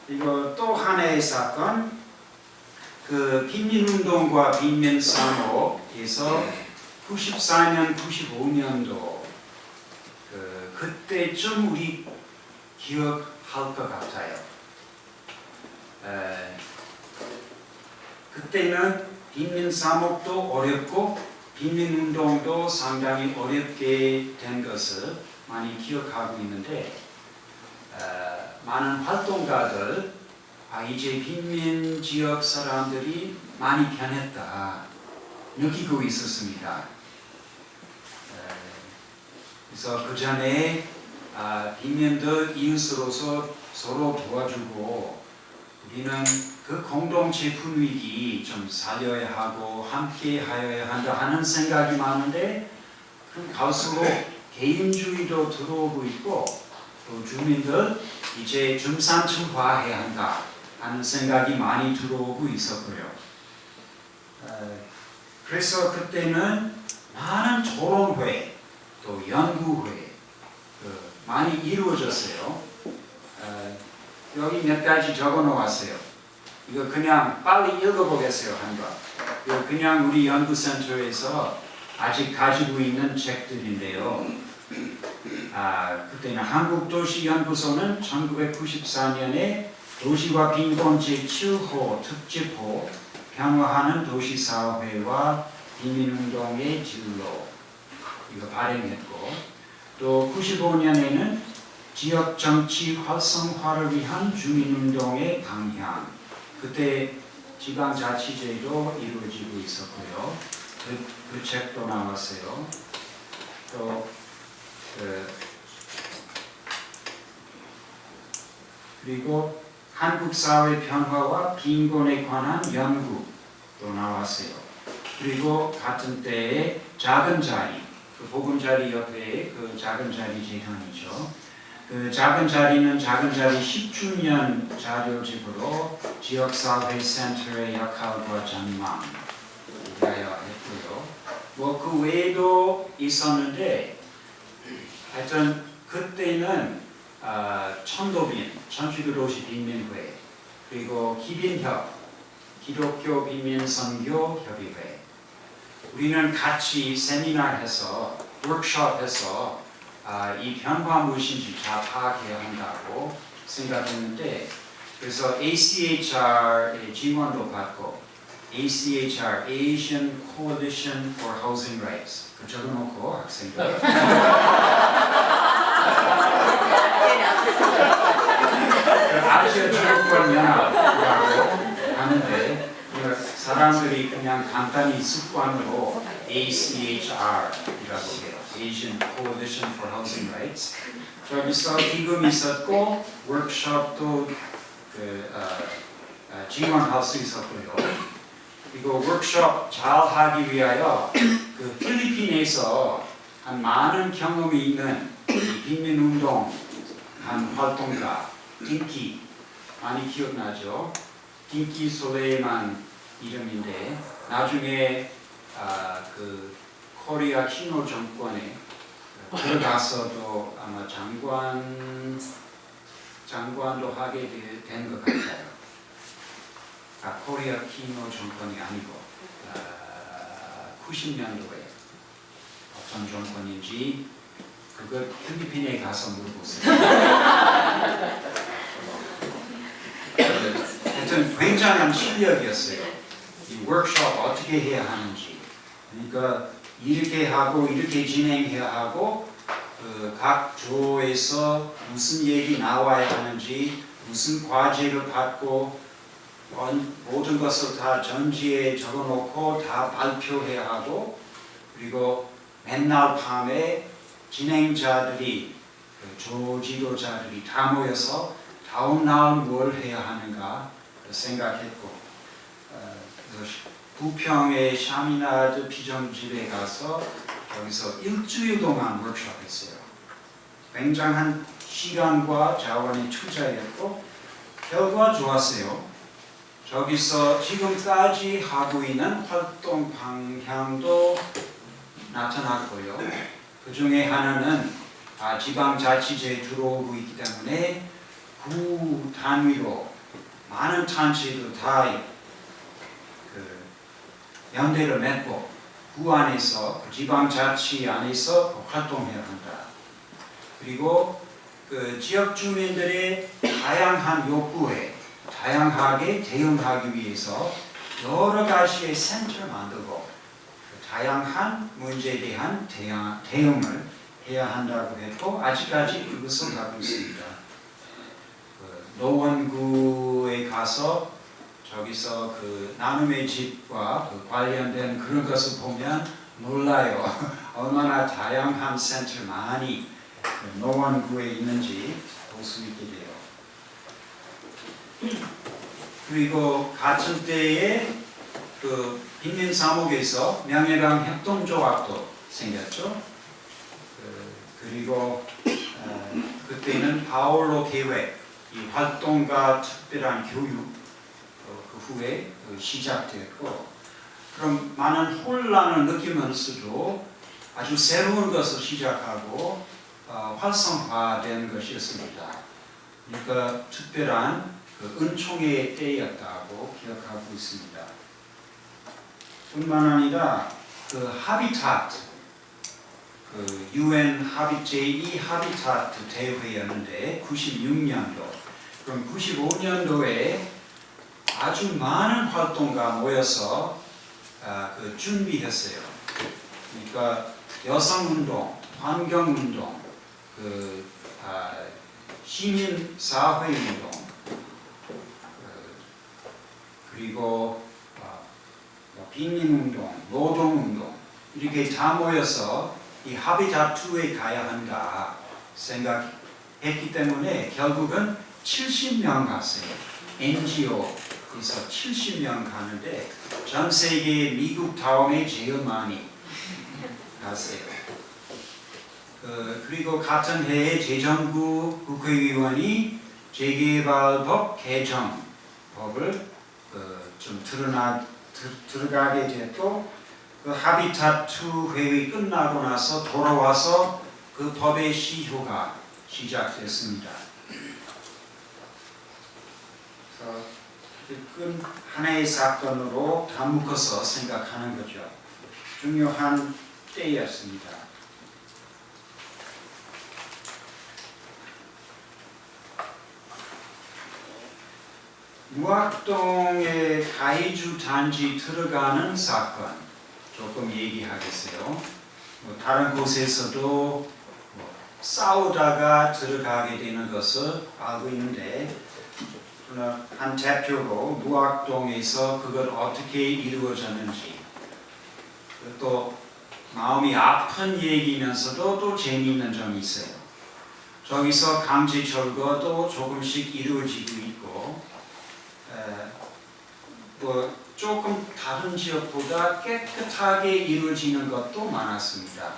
이거 또 하나의 사건, 그 빈민운동과 빈민사목에서 94년, 95년도 그때쯤 우리 기억할 것 같아요. 그때는 빈민사목도 어렵고 빈민운동도 상당히 어렵게 된 것을 많이 기억하고 있는데 많은 활동가들 이제 빈민 지역 사람들이 많이 변했다 느끼고 있었습니다. 그래서 그 전에 빈민들 이웃으로서 서로 도와주고 우리는 그 공동체 분위기 좀 살려야 하고 함께 하여야 한다 하는 생각이 많은데 그럼 갈수록 개인주의도 들어오고 있고 또 주민들 이제 중산층화해야 한다 하는 생각이 많이 들어오고 있었고요. 그래서 그때는 많은 토론회 또 연구회 많이 이루어졌어요. 여기 몇 가지 적어 놓았어요. 이거 그냥 빨리 읽어보겠어요. 한번. 이거 그냥 우리 연구센터에서 아직 가지고 있는 책들인데요. 그때는 한국도시연구소는 1994년에 도시와 빈곤 제7호 특집호 평화하는 도시사회와 빈민운동의 진로 이거 발행했고 또 95년에는 지역 정치 활성화를 위한 주민운동의 방향 그때 지방자치제도 이루어지고 있었고요. 그 책도 나왔어요. 또 그리고 한국사회 변화와 빈곤에 관한 연구도 나왔어요. 그리고 같은 때에 작은 자리, 그 보금자리 옆에 그 작은 자리 재단이죠. 그 작은 자리는 작은 자리 10주년 자료집으로 지역사회 센터의 역할과 전망 위하여 했고요. 뭐 그 외에도 있었는데 하여튼 그때는 천도빈, 천주교도시 빈민회 그리고 기빈협, 기독교 빈민선교 협의회 우리는 같이 세미나해서 워크숍해서 이 변화 무엇인지 잘 파악해야 한다고 생각했는데 그래서 ACHR의 지원도 받고 ACHR, Asian Coalition for Housing Rights 그 적어놓고 학생들 아시아 지역권 연합이라고 하는데 사람들이 그냥 간단히 습관으로 ACHR이라고 해요. Asian Coalition for Housing Rights. 저기서 기금이 있었고 워크숍도 지원할 수 있었고요. 그리고 워크숍 잘 하기 위하여 그 필리핀에서 한 많은 경험이 있는 빈민운동 한 활동가 딩키 많이 기억나죠? 딩키 솔레만 이름인데 나중에 그 코리아 키노 정권에 들어가서도 아마 장관도 하게 된 것 같아요. 코리아 키노 정권이 아니고 90년도에 어떤 정권인지 그거 필리핀에 가서 물어보세요. 하여튼 굉장한 실력이었어요. 이 워크숍 어떻게 해야 하는지. 그러니까 이렇게 하고 이렇게 진행해야 하고 각 조에서 무슨 얘기 나와야 하는지 무슨 과제를 받고 모든 것을 다 전지에 적어놓고 다 발표해야 하고 그리고 맨날 밤에 진행자들이 조 지도자들이 다 모여서 다음 날 뭘 해야 하는가 생각했고 그래서 부평의 샤미나드 피정집에 가서 여기서 일주일 동안 워크숍했어요. 굉장한 시간과 자원이 투자였고 결과 좋았어요. 저기서 지금까지 하고 있는 활동 방향도 나타났고요. 그 중에 하나는 지방자치제에 들어오고 있기 때문에 구 단위로 많은 단체도 다 연대를 맺고 구 안에서 지방자치 안에서 활동해야 한다. 그리고 지역 주민들의 다양한 요구에 다양하게 대응하기 위해서 여러 가지의 센터를 만들고 다양한 문제에 대한 대응을 해야 한다고 했고 아직까지 그것을 하고 있습니다. 노원구에 가서 저기서 나눔의 집과 관련된 그런 것을 보면 놀라요. 얼마나 다양한 센터 많이 노원구에 있는지 볼 수 있게 돼요. 그리고 같은 때에 빈민사목에서 명예강 협동조합도 생겼죠. 그리고 그때는 파울로 계획, 이 활동과 특별한 교육 그 후에 시작됐고, 그럼 많은 혼란을 느끼면서도 아주 새로운 것을 시작하고 활성화된 것이었습니다. 그러니까 특별한 은총의 때였다고 기억하고 있습니다. 뿐만 아니라 하비타트, UN 제2 하비타트 대회였는데 96년도, 그럼 95년도에 아주 많은 활동가 모여서 준비했어요. 그러니까 여성운동, 환경운동, 시민사회운동, 그리고 빈민운동, 노동운동 이렇게 다 모여서 이 하비타트에 가야 한다 생각했기 때문에 결국은 70명 갔어요. NGO에서 70명 가는데 전 세계 미국 다음에 제일 많이 갔어요. 그리고 같은 해에 재정부 국회의원이 재개발법 개정법을 좀 들어가게 됐고 하비타트 회의 끝나고 나서 돌아와서 그 법의 시효가 시작됐습니다. 그래서 하나의 사건으로 다 묶어서 생각하는 거죠. 중요한 때였습니다. 무학동의 가이주 단지 들어가는 사건 조금 얘기하겠어요. 다른 곳에서도 싸우다가 들어가게 되는 것을 알고 있는데 한 대표로 무학동에서 그걸 어떻게 이루어졌는지 또 마음이 아픈 얘기면서도 또 재미있는 점이 있어요. 저기서 강제 철거도 조금씩 이루어지고 있고 조금 다른 지역보다 깨끗하게 이루어지는 것도 많았습니다.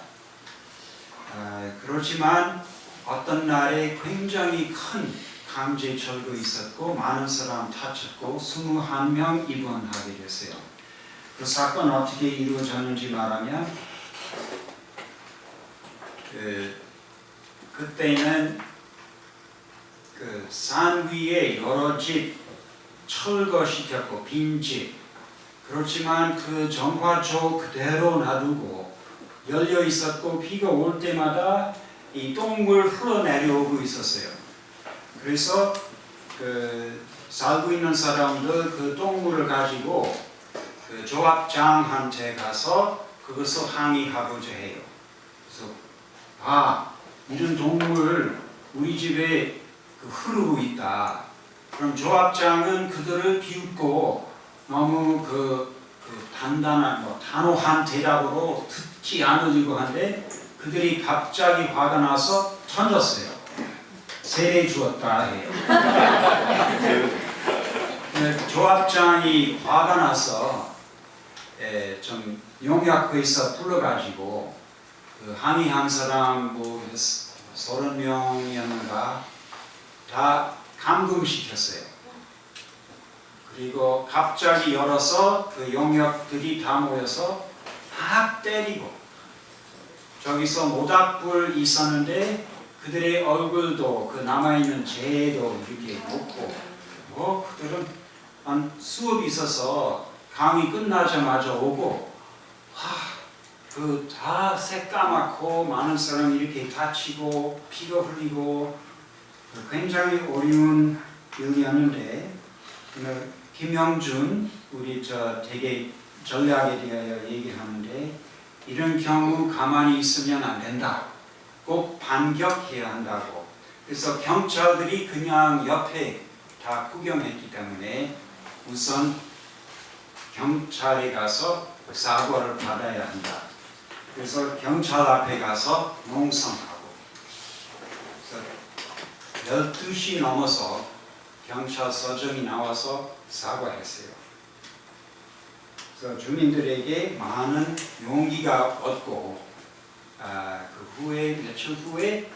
그렇지만 어떤 날에 굉장히 큰 강제 철거 있었고 많은 사람 다쳤고 21명 입원하게 됐어요. 그 사건 어떻게 이루어졌는지 말하면 그때는 산 위에 여러 집 철거시켰고 빈집, 그렇지만 그 정화조 그대로 놔두고 열려 있었고 비가 올 때마다 이 똥물 흘러내려오고 있었어요. 그래서 살고 있는 사람들 그 똥물을 가지고 조합장한테 가서 그것을 항의하고자 해요. 그래서 이런 동물 우리 집에 흐르고 있다. 그럼 조합장은 그들을 비웃고 너무 단호한 대답으로 듣지 않으려고 하는데 그들이 갑자기 화가 나서 던졌어요. 세례 주었다 해요. 조합장이 화가 나서 좀 용역회사 불러가지고 항의한 사람 30명이었는가 다 감금시켰어요. 그리고 갑자기 열어서 그 용역들이 다 모여서 막 때리고 저기서 모닥불 있었는데 그들의 얼굴도 그 남아있는 재도 이렇게 놓고 그들은 한 수업이 있어서 강의 끝나자마자 오고 그 다 새까맣고 많은 사람이 이렇게 다치고 피가 흘리고 굉장히 어려운 일이었는데 김영준 우리 되게 전략에 대하여 얘기하는데 이런 경우 가만히 있으면 안 된다. 꼭 반격해야 한다고. 그래서 경찰들이 그냥 옆에 다 구경했기 때문에 우선 경찰에 가서 사과를 받아야 한다. 그래서 경찰 앞에 가서 농성하고 12시 넘어서 경찰서장이 나와서 사과했어요. 그래서 주민들에게 많은 용기가 얻고 그 후에 며칠 후에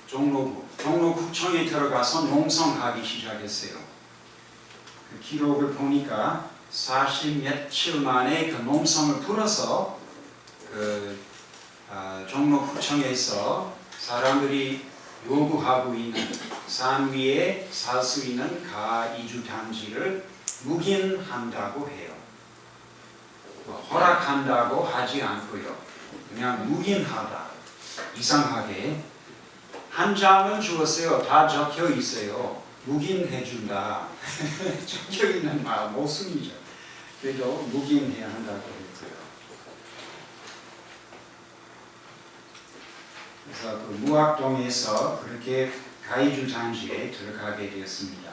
종로구청에 들어가서 농성하기 시작했어요. 그 기록을 보니까 40 며칠 만에 그 농성을 풀어서 종로구청에서 사람들이 요구하고 있는 산 위에 살 수 있는 가 이주 단지를 묵인한다고 해요. 허락한다고 하지 않고요. 그냥 묵인하다. 이상하게 한 장을 주었어요. 다 적혀 있어요. 묵인해준다. 적혀 있는 말 모순이죠. 그래도 묵인해야 한다고 했고요. 그래서 그 무학동에서 그렇게 가이주 단지에 들어가게 되었습니다.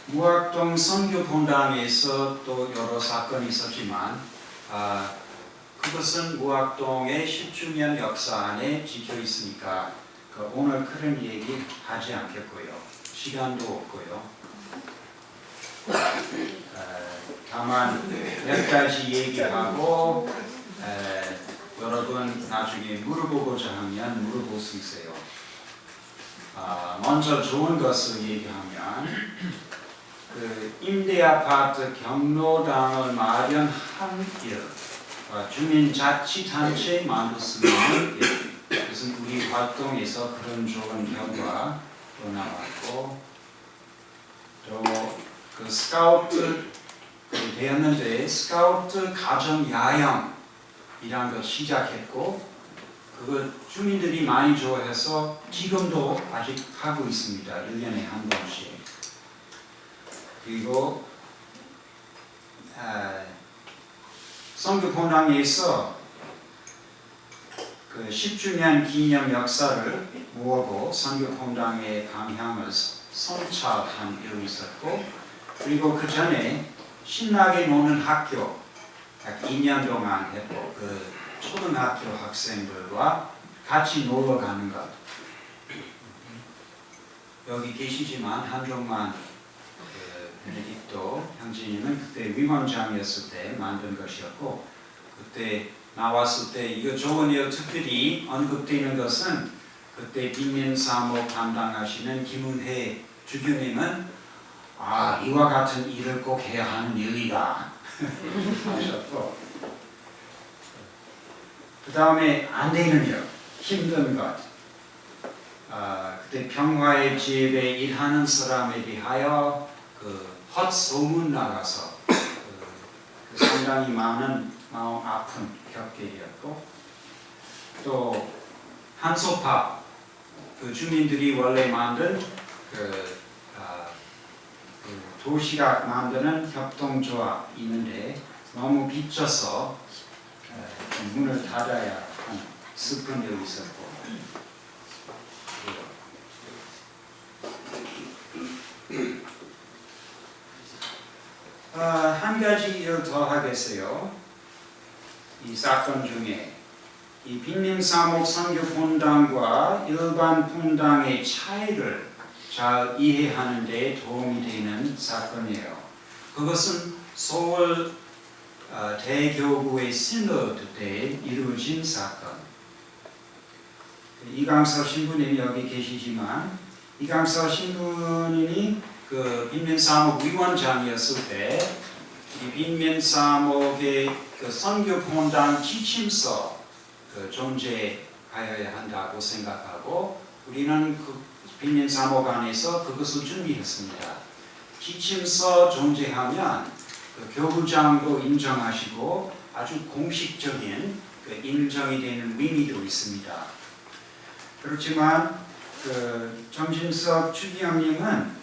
무학동 선교본당에서 또 여러 사건이 있었지만 그것은 무학동의 10주년 역사 안에 찍혀 있으니까 오늘 그런 얘기 하지 않겠고요. 시간도 없고요. 다만 몇 가지 얘기하고 여러분 나중에 물어보고자 하면 물어볼 수 있어요. 먼저 좋은 것을 얘기하면 그 임대아파트 경로당을 마련한 일, 주민자치단체 만들 수 있는 일, 그래서 우리 활동에서 그런 좋은 결과도 나왔고 또 그 스카우트 되었는데 스카우트 가정 야영이란 걸 시작했고 그거 주민들이 많이 좋아해서 지금도 아직 하고 있습니다. 1년에 한 번씩. 그리고 선교본당에서 그 10주년 기념 역사를 모으고 선교본당의 방향을 성찰한 일이 있었고 그리고 그 전에 신나게 노는 학교 약 2년 동안 했고 그 초등학교 학생들과 같이 놀러 가는 것. 여기 계시지만 한종만 베네딕토 형제님은 그때 위원장이었을 때 만든 것이었고 그때 나왔을 때 이거 좋은 일 특별히 언급되는 것은 그때 빈민사목 담당하시는 김은혜 주교님은 이와 같은 일을 꼭 해야 하는 일이다 하셨고 그 다음에 안 되는 일, 힘든 것 그때 평화의 집에 일하는 사람에 대하여 그 헛소문 나가서 그 상당히 많은 마음 아픈 격계였고 또 한소파 그 주민들이 원래 만든 그 도시락 만드는 협동조합 있는데 너무 빚져서 문을 닫아야 하는 슬픈 일이 있었고 한 가지 일 더 하겠어요. 이 사건 중에 이 빈민사목 선교본당과 일반 본당의 차이를 잘 이해하는 데 도움이 되는 사건이에요. 그것은 서울 대교구의 시노드 때 이루어진 사건. 이강서 신부님이 여기 계시지만 이강서 신부님이 그 빈민사목 위원장이었을 때 이 빈면사목의 그 선교본당 지침서 존재하여야 한다고 생각하고 우리는 그 빈면사목 안에서 그것을 준비했습니다. 지침서 존재하면 그 교구장도 인정하시고 아주 공식적인 그 인정이 되는 의미도 있습니다. 그렇지만 그 정진석 추기경님은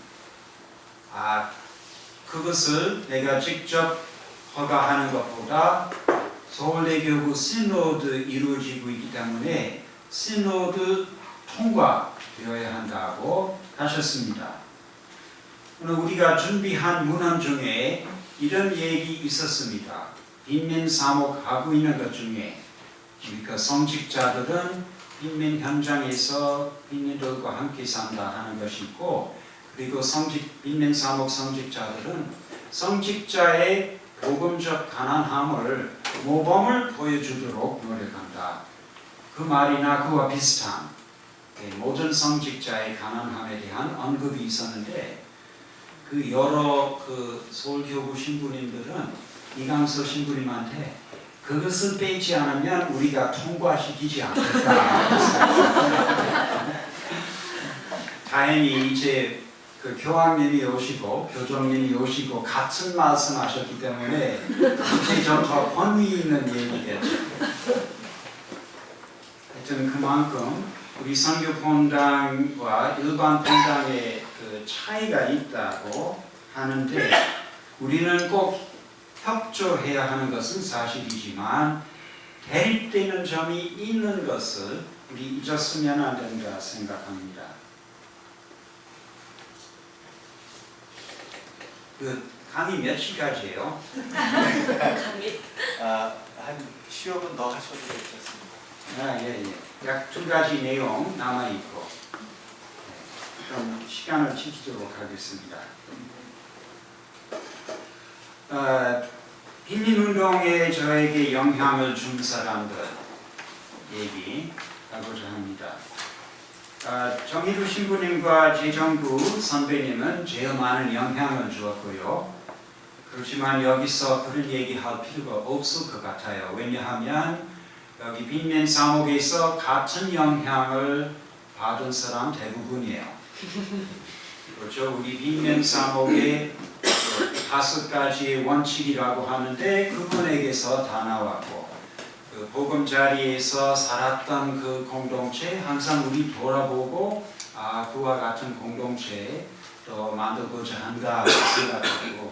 그것을 내가 직접 허가하는 것보다 서울대교구 시노드 이루어지고 있기 때문에 시노드 통과되어야 한다고 하셨습니다. 오늘 우리가 준비한 문헌 중에 이런 얘기 있었습니다. 빈면사목하고 있는 것 중에 그러니까 성직자들은 빈면 현장에서 빈면들과 함께 산다 하는 것이 있고 그리고 빈면사목 성직자들은 성직자의 복음적 가난함을 모범을 보여주도록 노력한다. 그 말이나 그와 비슷한 모든 성직자의 가난함에 대한 언급이 있었는데 그 여러 그 서울교구 신부님들은 이강서 신부님한테 그것을 빼지 않으면 우리가 통과시키지 않을까. 다행히 이제 그 교황님이 오시고 교정님이 오시고 같은 말씀하셨기 때문에 이제 좀 더 권위 있는 얘기겠죠. 하여튼 그만큼 우리 선교본당과 일반 본당의 그 차이가 있다고 하는데 우리는 꼭 협조해야 하는 것은 사실이지만 대립되는 점이 있는 것을 우리 잊었으면 안 된다 생각합니다. 그 강의 몇 시까지예요? 한 15분 더 하셔도 괜찮습니다. 예. 약 2가지 내용 남아있고 좀 시간을 지키도록 하겠습니다. 빈민운동에 저에게 영향을 준 사람들 얘기하고자 합니다. 정희루 신부님과 재정부 선배님은 제일 많은 영향을 주었고요. 그렇지만 여기서 그런 얘기할 필요가 없을 것 같아요. 왜냐하면 여기 빈면사목에서 같은 영향을 받은 사람 대부분이에요. 그렇죠? 우리 빈면사목의 5가지의 원칙이라고 하는데 그분에게서 다 나왔고 그 보금자리에서 살았던 그 공동체 항상 우리 돌아보고 그와 같은 공동체 또 만들고자 한다 생각하고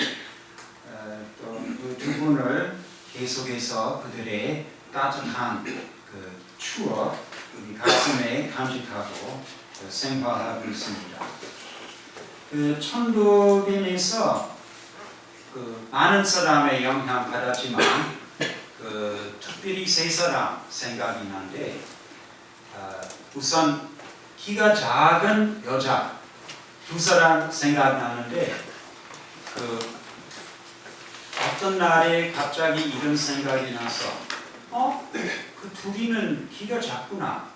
또 그 두 분을 계속해서 그들의 따뜻한 그 추억 우리 가슴에 간직하고 생활하고 있습니다. 그 천도빈에서 그 많은 사람의 영향 받았지만 그 특별히 3사람 생각이 나는데 우선 키가 작은 여자 2사람 생각나는데 그 어떤 날에 갑자기 이런 생각이 나서 그 둘이는 키가 작구나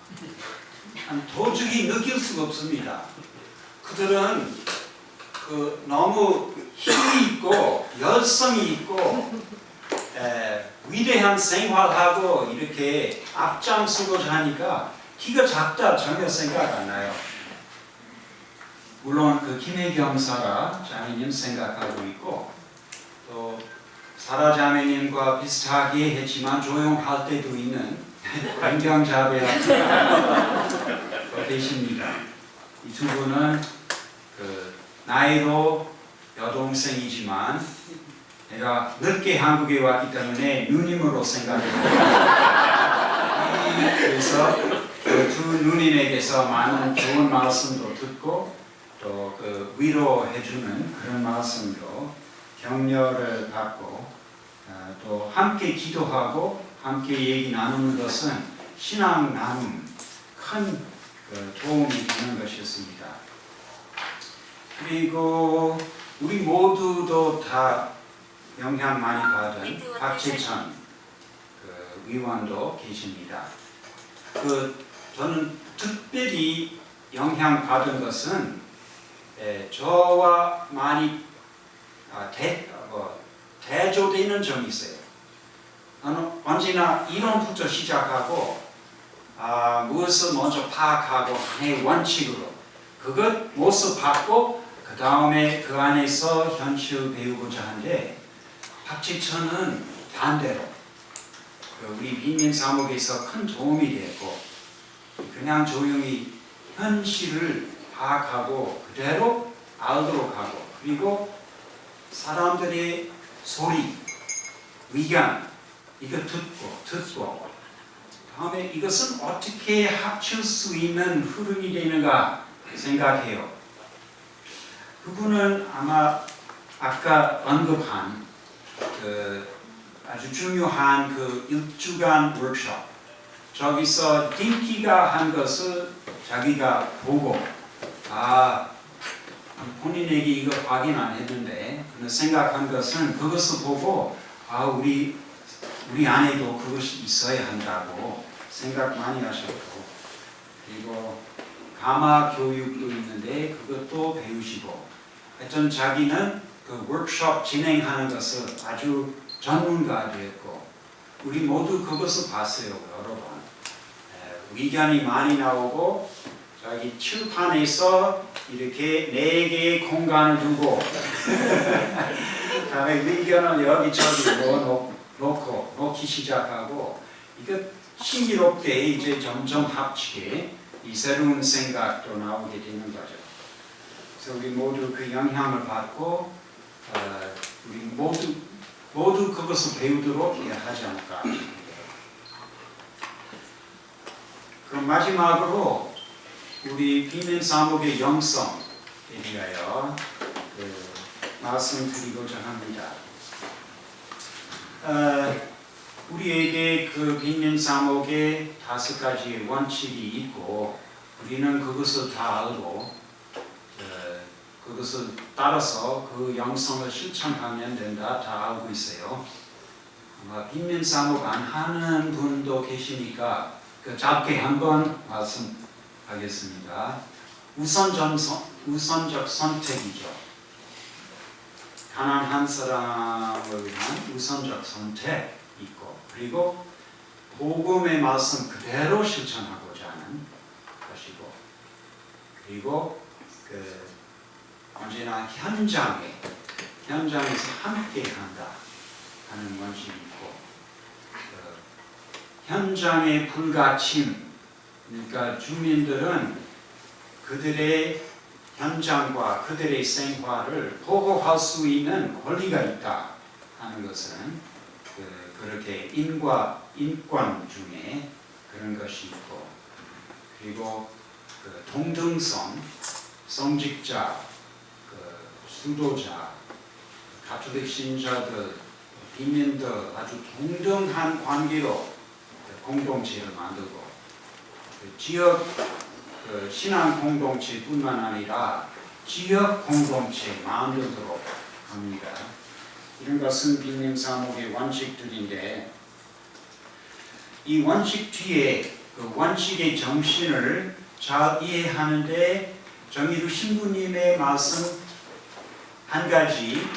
도저히 느낄 수가 없습니다. 그들은 그 너무 힘이 있고 열성이 있고 위대한 생활하고 이렇게 앞장서고자 하니까 키가 작다 전혀 생각 안 나요. 물론 그 김혜경 사라 자매님 생각하고 있고 또 사라 자매님과 비슷하게 했지만 조용할 때도 있는 안경자배가 계십니다. 이 두 분은 그 나이로 여동생이지만 내가 늦게 한국에 왔기 때문에 누님으로 생각해요. 그래서 그 두 누님에게서 많은 좋은 말씀도 듣고 또 그 위로해주는 그런 말씀도 격려를 받고 또 함께 기도하고 함께 얘기 나누는 것은 신앙 나눔 큰 그 도움이 되는 것이었습니다. 그리고 우리 모두도 다 영향 많이 받은 박재천 그 위원도 계십니다. 저는 특별히 영향 받은 것은 저와 많이 대조되는 점이 있어요. 언제나 이론부터 시작하고 무엇을 먼저 파악하고 하나의 원칙으로 그것 모습 받고 그 다음에 그 안에서 현실 배우고자 하는데 박지천은 반대로 우리 빈민사목에서 큰 도움이 됐고 그냥 조용히 현실을 파악하고 그대로 알도록 하고 그리고 사람들의 소리, 의견 이거 듣고 다음에 이것은 어떻게 합칠 수 있는 흐름이 되는가 생각해요. 그분은 아마 아까 언급한 그 아주 중요한 그 1주간 워크숍 저기서 딩키가 한 것을 자기가 보고 본인에게 이거 확인 안 했는데 생각한 것은 그것을 보고 우리 안에도 그것이 있어야 한다고 생각 많이 하셨고 그리고 가마 교육도 있는데 그것도 배우시고 하여튼 자기는 그 워크숍 진행하는 것을 아주 전문가 되었고 우리 모두 그것을 봤어요. 여러 번 의견이 많이 나오고 자기 칠판에서 이렇게 4개의 공간을 두고 다음에 의견을 여기저기 놓기 시작하고 이거 신기롭게 이제 점점 합치게 이 새로운 생각도 나오게 되는 거죠. 그래서 우리 모두 그 영향을 받고 우리 모두 그것을 배우도록 하지 않을까. 그럼 마지막으로 우리 빈민사목의 영성에 대하여 말씀드리고자 합니다. 우리에게 그 빈민사목의 5가지의 원칙이 있고 우리는 그것을 다 알고 그것을 따라서 그 영성을 실천하면 된다 다 알고 있어요. 아마 빈민사목 안 하는 분도 계시니까 짧게 한번 말씀하겠습니다. 우선적 선택이죠. 가난한 사람을 위한 우선적 선택 있고 그리고 복음의 말씀 그대로 실천하고자 하는 것이고 그리고 언제나 현장에서 함께 한다 하는 원칙이 있고 현장의 불가침 그러니까 주민들은 그들의 현장과 그들의 생활을 보호할 수 있는 권리가 있다 하는 것은 그렇게 인권 중에 그런 것이 있고 그리고 동등성, 성직자, 수도자, 가톨릭 신자들, 빈민들 아주 동등한 관계로 공동체를 만들고 지역 신앙 공동체뿐만 아니라 지역 공동체 만들도록 합니다. 이런 것은 빈민사목의 원칙들인데 이 원칙 뒤에 그 원칙의 정신을 잘 이해하는데 정의루 신부님의 말씀 한 가지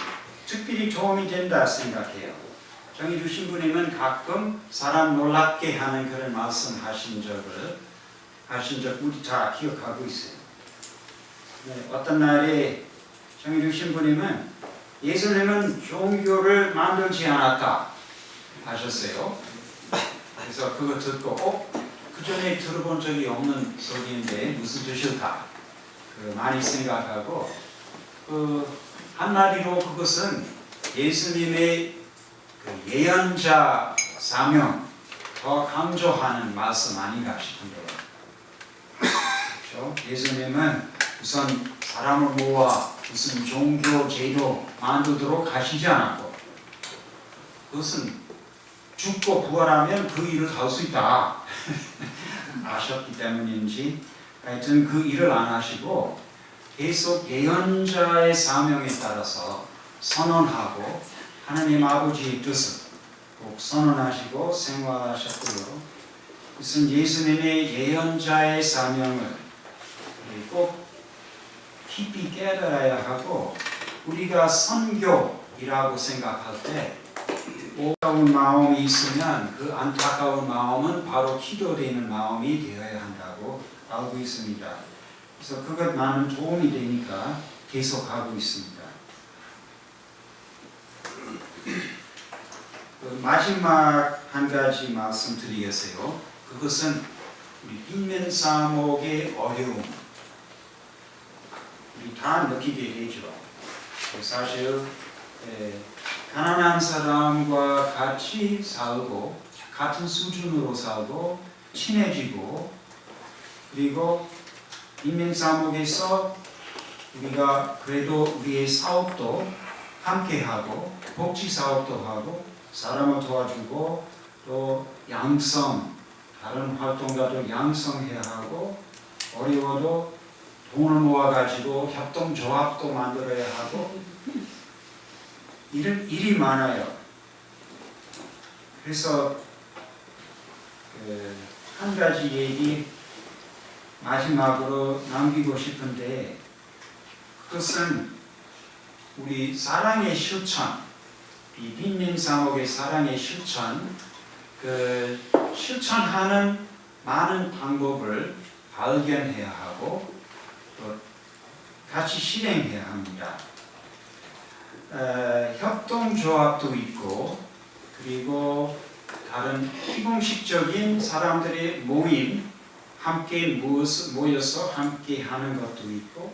특별히 도움이 된다 생각해요. 정의루 신부님은 가끔 사람 놀랍게 하는 그런 말씀 하신 적 우리 다 기억하고 있어요. 어떤 날에 정의루 신부님은 예수님은 종교를 만들지 않았다 하셨어요. 그래서 그거 듣고 그 전에 들어본 적이 없는 소리인데 무슨 뜻일까 많이 생각하고 한마디로 그것은 예수님의 예언자 사명 더 강조하는 말씀 아닌가 싶은데요. 그렇죠? 예수님은 우선 사람을 모아 무슨 종교 제도 만들도록 하시지 않았고 그것은 죽고 부활하면 그 일을 할 수 있다 아셨기 때문인지 하여튼 그 일을 안 하시고 계속 예언자의 사명에 따라서 선언하고 하나님 아버지의 뜻을 꼭 선언하시고 생활하셨고요. 무슨 예수님의 예언자의 사명을 꼭 깊이 깨달아야 하고 우리가 선교 이라고 생각할 때 안타까운 마음이 있으면 그 안타까운 마음은 바로 기도되는 마음이 되어야 한다고 알고 있습니다. 그래서 그것 많은 도움이 되니까 계속 하고 있습니다. 마지막 한 가지 말씀드리겠어요. 그것은 우리 빈면사목의 어려움. 우리 다 느끼게 되죠. 사실 가난한 사람과 같이 살고 같은 수준으로 살고 친해지고 그리고 빈면사목에서 우리가 그래도 우리의 사업도 함께하고 복지 사업도 하고 사람을 도와주고 또 양성 다른 활동가도 양성해야 하고 어려워도 돈을 모아가지고 협동조합도 만들어야 하고 이런 일이 많아요. 그래서 한 가지 얘기 마지막으로 남기고 싶은데 그것은 우리 사랑의 실천, 이 빈민사목의 사랑의 실천, 실천하는 많은 방법을 발견해야 하고 또 같이 실행해야 합니다. 협동조합도 있고 그리고 다른 비공식적인 사람들의 모임, 함께 모여서 함께 하는 것도 있고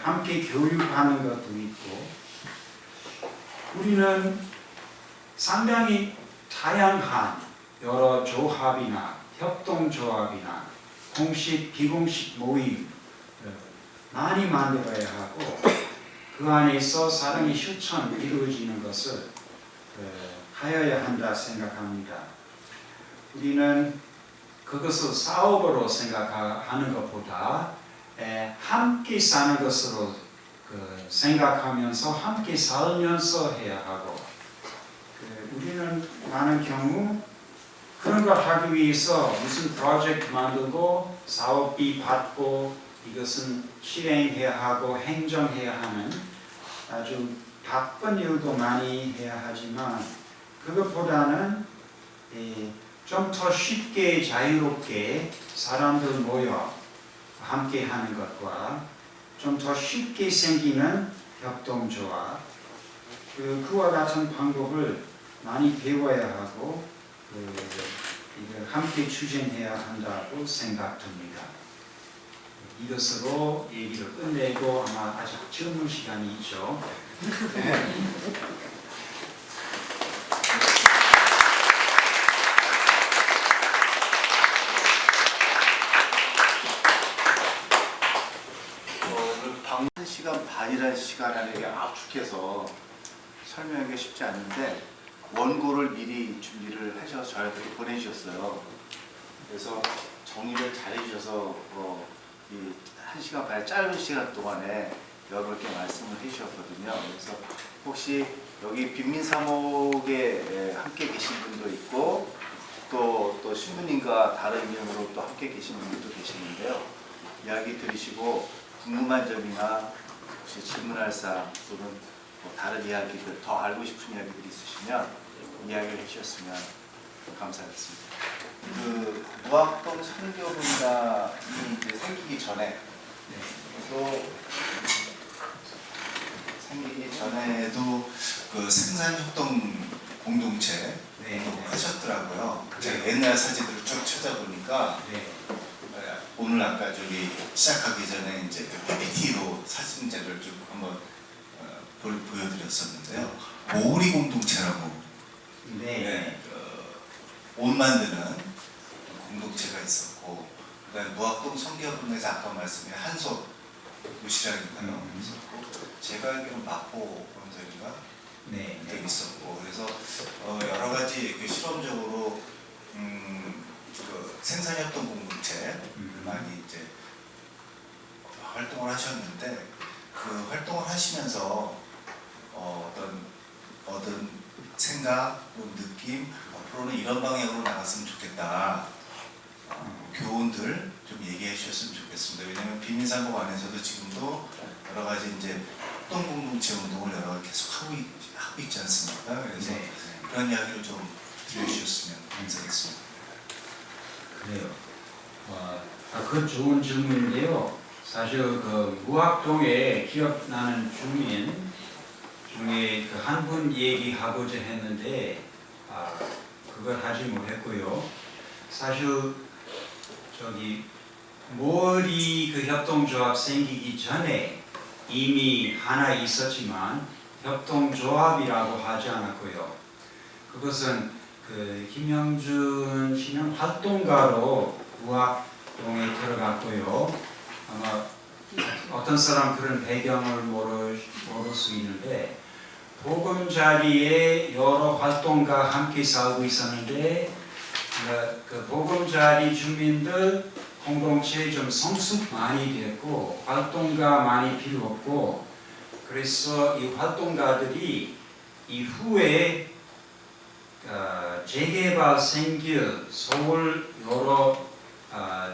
함께 교육하는 것도 있고 우리는 상당히 다양한 여러 조합이나 협동조합이나 공식, 비공식 모임 많이 만들어야 하고 그 안에서 사랑의 실천 이루어지는 것을 하여야 한다 생각합니다. 우리는 그것을 사업으로 생각하는 것보다 함께 사는 것으로 생각하면서 함께 살면서 해야 하고 우리는 많은 경우 그런 걸 하기 위해서 무슨 프로젝트 만들고 사업비 받고 이것은 실행해야 하고 행정해야 하는 아주 바쁜 일도 많이 해야 하지만 그것보다는 좀 더 쉽게 자유롭게 사람들 모여 함께 하는 것과 좀 더 쉽게 생기는 협동조합 그와 같은 방법을 많이 배워야 하고 이걸 함께 추진해야 한다고 생각됩니다. 이것으로 얘기를 끝내고 아마 아직 질문 시간이 있죠. 오늘 방 1시간 반이라는 시간 안에 압축해서 설명하기가 쉽지 않은데 원고를 미리 준비를 하셔서 저희한테 보내주셨어요. 그래서 정리를 잘 해주셔서 이 1시간 반 짧은 시간 동안에 여러 개 말씀을 해주셨거든요. 그래서 혹시 여기 빈민사목에 함께 계신 분도 있고 또 신부님과 다른 이름으로 또 함께 계신 분들도 계시는데요. 이야기 들으시고 궁금한 점이나 혹시 질문할 사항 또는 뭐 다른 이야기들 더 알고 싶은 이야기들이 있으시면 이야기를 해주셨으면 감사하겠습니다. 그 무학동 선교분단이 이제 생기기 전에 또 생기기 전에도 그 생산협동 공동체 하셨더라고요. 제가 옛날 사진들을 쭉 찾아보니까 오늘 아까 저기 시작하기 전에 이제 그 PPT로 사진제를 쭉 한번 보여드렸었는데요. 모우리 공동체라고 옷 만드는 공동체가 있었고 그다음에 무학동 선교분에서 아까 말씀드린 한솥 도시락인가요? 있었고 제가 알기로는 마포 원전인가 있었고 그래서 여러 가지 실험적으로 그 생산협동 공동체 많이 이제 활동을 하셨는데 그 활동을 하시면서 어떤 생각, 느낌 앞으로는 이런 방향으로 나갔으면 좋겠다. 교훈들 좀 얘기해 주셨으면 좋겠습니다. 왜냐하면 빈민사목 안에서도 지금도 여러 가지 이제 협동공동체 운동을 여러 계속 하고 있지 않습니까? 그래서 네. 그런 이야기를 좀 들려주셨으면 감사하겠습니다. 그래요. 그 좋은 질문인데요. 사실 그 무학동에 기억나는 주민 중에 그 한 분 얘기하고자 했는데 그걸 하지 못했고요. 사실 저기 모리 그 협동조합 생기기 전에 이미 하나 있었지만 협동조합이라고 하지 않았고요. 그것은 그 김영준 씨는 활동가로 무학동에 들어갔고요. 아마 어떤 사람 그런 배경을 모를 수 있는데 보금자리에 여러 활동가 함께 살고 있었는데 그 보금자리 주민들 공동체에 좀 성숙 많이 됐고 활동가 많이 필요 없고 그래서 이 활동가들이 이후에 재개발 생길 서울 여러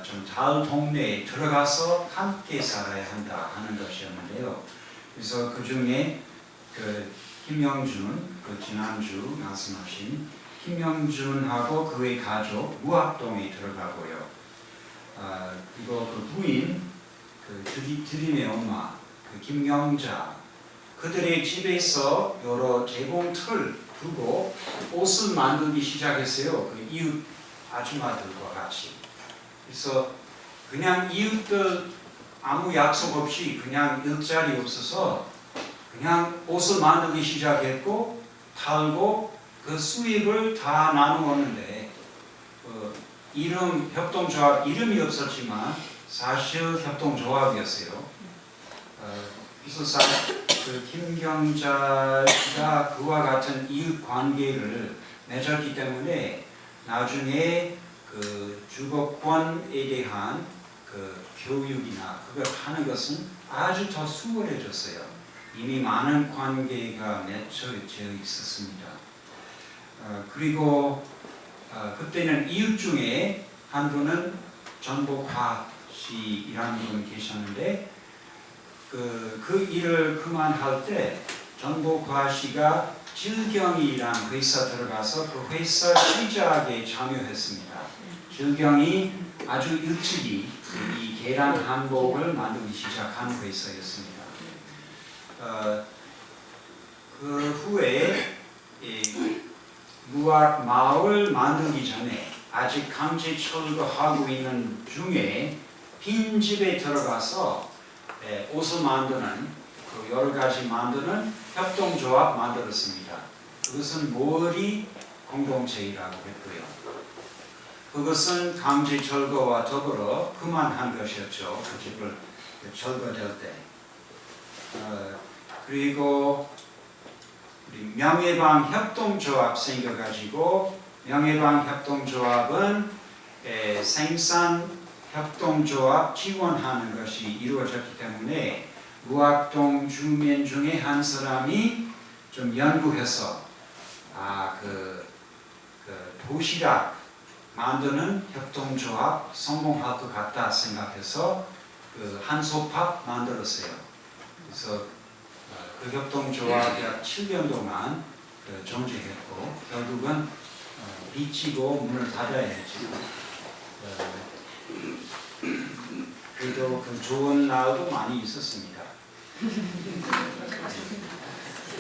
좀 잘 동네에 들어가서 함께 살아야 한다 하는 것이었는데요. 그래서 그 중에 그 김영준, 그 지난주 말씀하신 김영준하고 그의 가족 무학동에 들어가고요. 그리고 그 부인, 그 드림의 엄마, 그 김경자, 그들의 집에서 여러 제공틀 두고 옷을 만들기 시작했어요. 그 이웃 아줌마들과 같이. 그래서 그냥 이웃들 아무 약속 없이 그냥 일자리 없어서 그냥 옷을 만들기 시작했고 팔고 그 수입을 다 나누었는데 이름 협동조합 이름이 없었지만 사실 협동조합이었어요. 그래서 그 김경자가 그와 같은 이웃 관계를 맺었기 때문에 나중에 그 주거권에 대한 그 교육이나 그걸 하는 것은 아주 더 수월해졌어요. 이미 많은 관계가 맺혀 있었습니다. 그리고 그때는 이웃 중에 한 분은 전복화 씨라는 분이 계셨는데 그 일을 그만할 때 전복화 씨가 질경이라는 회사 들어가서 그 회사 시작에 참여했습니다. 질경이 아주 일찍이 이 계란 한복을 만들기 시작한 회사였습니다. 그 후에 무학 마을 만들기 전에 아직 강제 철거하고 있는 중에 빈 집에 들어가서 옷을 만드는 그 여러 가지 만드는 협동조합 만들었습니다. 그것은 모리 공동체라고 했고요. 그것은 강제 철거와 더불어 그만한 것이었죠. 그 집을 철거될 때. 그리고 우리 명예방 협동조합 생겨가지고 명예방 협동조합은 생산 협동조합 지원하는 것이 이루어졌기 때문에 무학동 주민 중에 한 사람이 좀 연구해서 그 도시락 만드는 협동조합 성공할 것 같다 생각해서 그 한솥밥 만들었어요. 그래서 그 협동조합이 약 7년 동안 존재했고 결국은 비치고 문을 닫아야 했지만 그래도 그 좋은 날도 많이 있었습니다.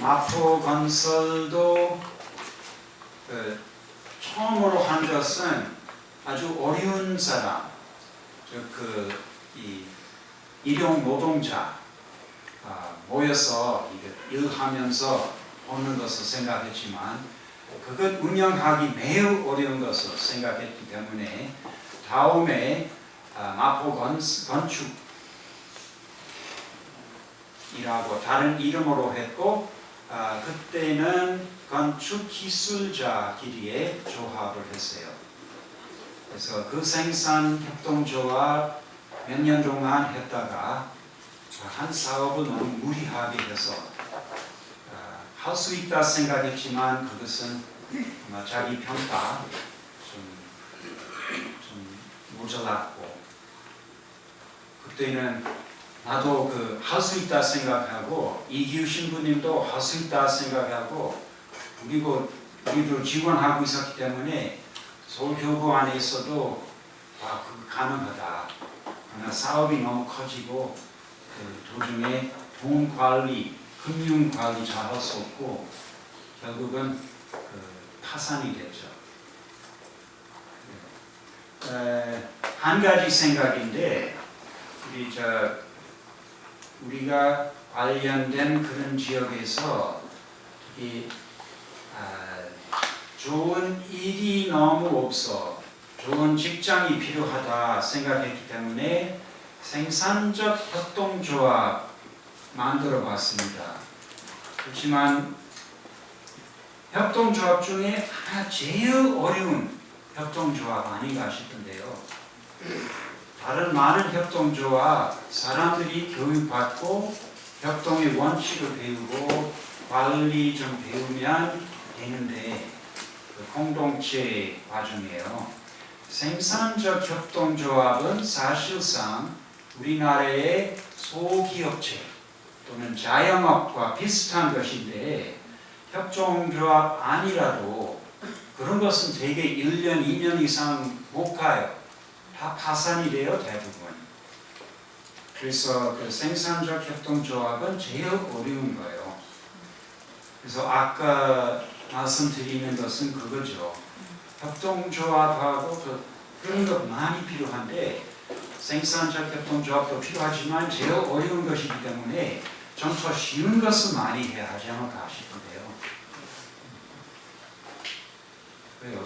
마포 건설도 처음으로 한 것은 아주 어려운 사람, 이 일용 노동자 모여서 일하면서 오는 것을 생각했지만 그것 운영하기 매우 어려운 것을 생각했기 때문에 다음에 마포 건축이라고 다른 이름으로 했고 그때는 건축기술자끼리의 조합을 했어요. 그래서 그 생산협동조합 몇 년 동안 했다가 한 사업을 너무 무리하게 해서 할 수 있다 생각했지만 그것은 아마 자기 평가 좀 모자랐고 그때는 나도 할 수 있다 생각하고 이기우 신부님도 할 수 있다 생각하고 우리도 지원하고 있었기 때문에 서울교구 안에서도 그거 가능하다. 그러나 사업이 너무 커지고 도중에 돈 관리, 금융 관리 잘 할 수 없고 결국은 파산이 됐죠. 한 가지 생각인데 우리가 관련된 그런 지역에서 특히 좋은 일이 너무 없어 좋은 직장이 필요하다 생각했기 때문에 생산적 협동조합 만들어 봤습니다. 그렇지만 협동조합 중에 제일 어려운 협동조합 아닌가 싶은데요. 다른 많은 협동조합 사람들이 교육받고 협동의 원칙을 배우고 관리 좀 배우면 되는데 공동체 과정이에요. 생산적 협동조합은 사실상 우리나라의 소기업체 또는 자영업과 비슷한 것인데 협동조합 아니라도 그런 것은 대개 1년, 2년 이상 못 가요. 다 파산이 돼요, 대부분. 그래서 생산적 협동조합은 제일 어려운 거예요. 그래서 아까 말씀드리는 것은 그거죠. 협동조합하고 그런 것 많이 필요한데 생산적 협동조합도 필요하지만 제일 어려운 것이기 때문에 좀 더 쉬운 것을 많이 해야 하지 않을까 싶은데요. 그래요.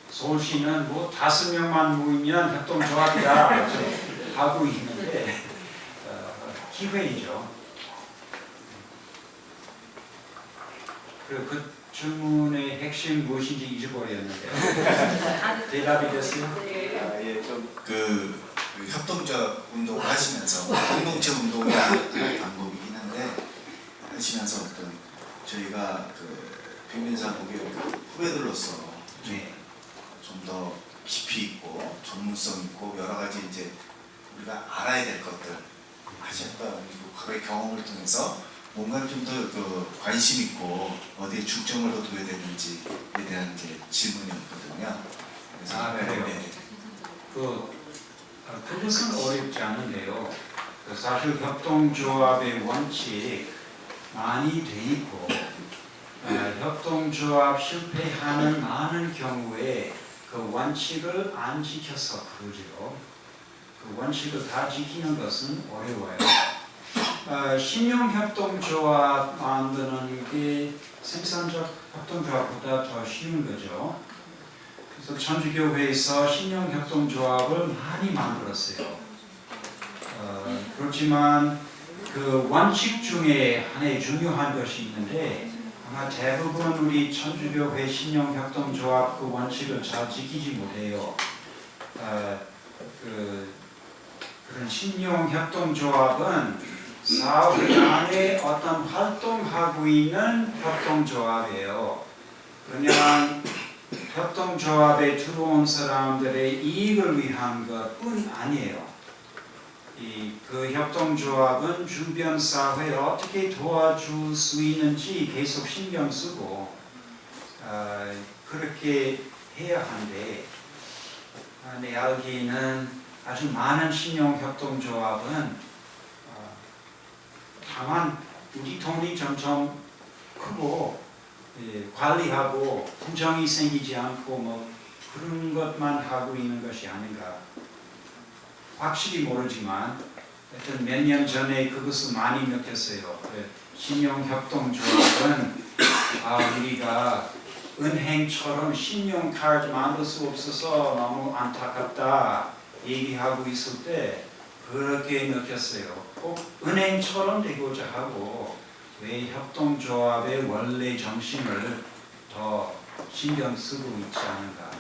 서울시는 5명만 모이면 협동조합이다 하고 있는데 기회이죠. 그 질문의 핵심 무엇인지 잊어버렸는데 대답이 됐어요? 예, 좀 그 협동조합 운동을 하시면서 공동체 운동이 하는 방법이긴 한데 하시면서 저희가 빈민사복의 후배들로서 네. 좀 더 깊이 있고 전문성 있고 여러 가지 이제 우리가 알아야 될 것들 하셨던 과거의 경험을 통해서 뭔가를 좀 더 관심 있고 어디에 중점을 더 둬야 되는지에 대한 이제 질문이었거든요. 그래서 그래요? 네. 그것은 어렵지 않은데요. 사실 협동조합의 원칙 많이 돼 있고 협동조합 실패하는 많은 경우에 그 원칙을 안 지켜서 그러죠. 그 원칙을 다 지키는 것은 어려워요. 신용협동조합 만드는 게 생산적 협동조합보다 더 쉬운 거죠. 그래서 천주교회에서 신용협동조합을 많이 만들었어요. 그렇지만 그 원칙 중에 하나의 중요한 것이 있는데 아마 대부분 우리 천주교회 신용협동조합 그 원칙을 잘 지키지 못해요. 그런 신용협동조합은 사회 안에 어떤 활동하고 있는 협동조합이에요. 그냥 협동조합에 들어온 사람들의 이익을 위한 것뿐 아니에요. 그 협동조합은 주변 사회를 어떻게 도와줄 수 있는지 계속 신경 쓰고 그렇게 해야 하는데 내 알기에는 아주 많은 신용협동조합은 다만 우리 돈이 점점 크고 관리하고 부정이 생기지 않고 그런 것만 하고 있는 것이 아닌가. 확실히 모르지만 하여튼 몇 년 전에 그것을 많이 느꼈어요. 신용협동조합은 우리가 은행처럼 신용카드 만들 수 없어서 너무 안타깝다 얘기하고 있을 때 그렇게 느꼈어요. 꼭 은행처럼 되고자 하고 왜 협동조합의 원래 정신을 더 신경 쓰고 있지 않은가.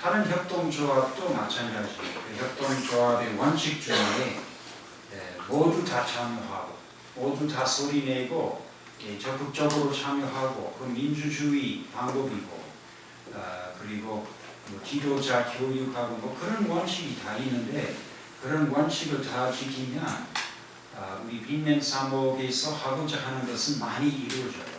다른 협동조합도 마찬가지예요. 협동조합의 원칙 중에 모두 다 참여하고 모두 다 소리내고 적극적으로 참여하고 그 민주주의 방법이고 그리고 지도자 교육하고 그런 원칙이 다 있는데 그런 원칙을 잘 지키면 우리 빈민 사목에서 하고자 하는 것은 많이 이루어져요.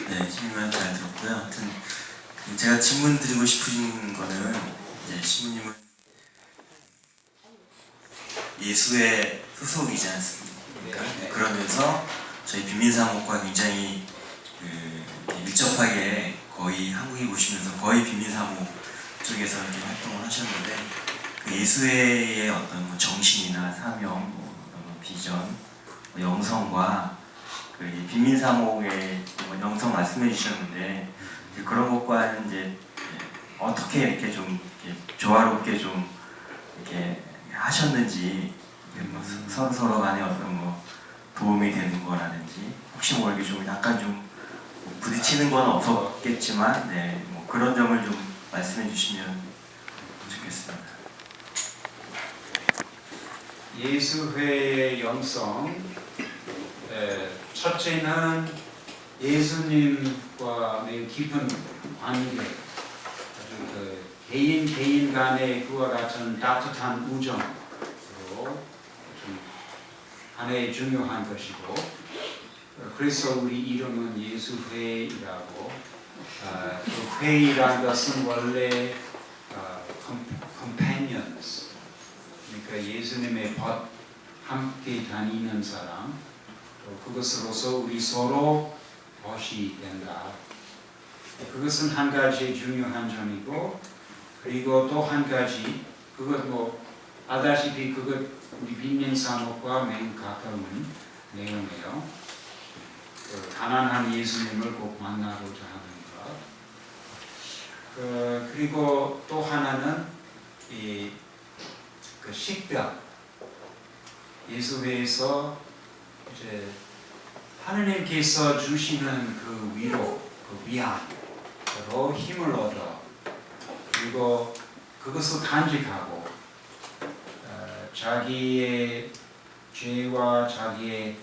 네, 질문 잘 들었고요. 하여튼 제가 질문 드리고 싶으신 거는 이제 신부님은 예수의 소속이지 않습니까? 네. 그러면서 저희 빈민사목과 굉장히 밀접하게 거의 한국에 오시면서 거의 빈민사목 쪽에서 이렇게 활동을 하셨는데 그 예수회의 어떤 뭐 정신이나 사명, 뭐 비전, 뭐 영성과 그 빈민사목의 뭐 영성 말씀해 주셨는데 이제 그런 것과 이제 어떻게 이렇게 좀 이렇게 조화롭게 좀 이렇게 하셨는지 뭐 서로 간에 어떤 뭐 도움이 되는 거라든지 혹시 모르게 좀 약간 좀 부딪히는 건 없었겠지만 네, 뭐 그런 점을 좀 말씀해 주시면 좋겠습니다. 예수회의 영성 첫째는 예수님과 매우 깊은 관계, 아주 그 개인 간의 그와 같은 따뜻한 우정으로 좀 하나의 중요한 것이고, 그래서 우리 이름은 예수회의라고. 그 회의란 것은 원래 companions, 그러니까 예수님의 벗 함께 다니는 사람, 그것으로서 우리 서로 벗이 된다. 그것은 한 가지 중요한 점이고, 그리고 또 한 가지, 그것 뭐 알다시피 그것 우리 빈민사목과 매우 가까운 내용이에요. 그 가난한 예수님을 꼭 만나고자 하는 것. 그리고 또 하나는 그 식별. 예수회에서 이제 하느님께서 주시는 그 위로, 그 위안으로 힘을 얻어, 그리고 그것을 간직하고 자기의 죄와 자기의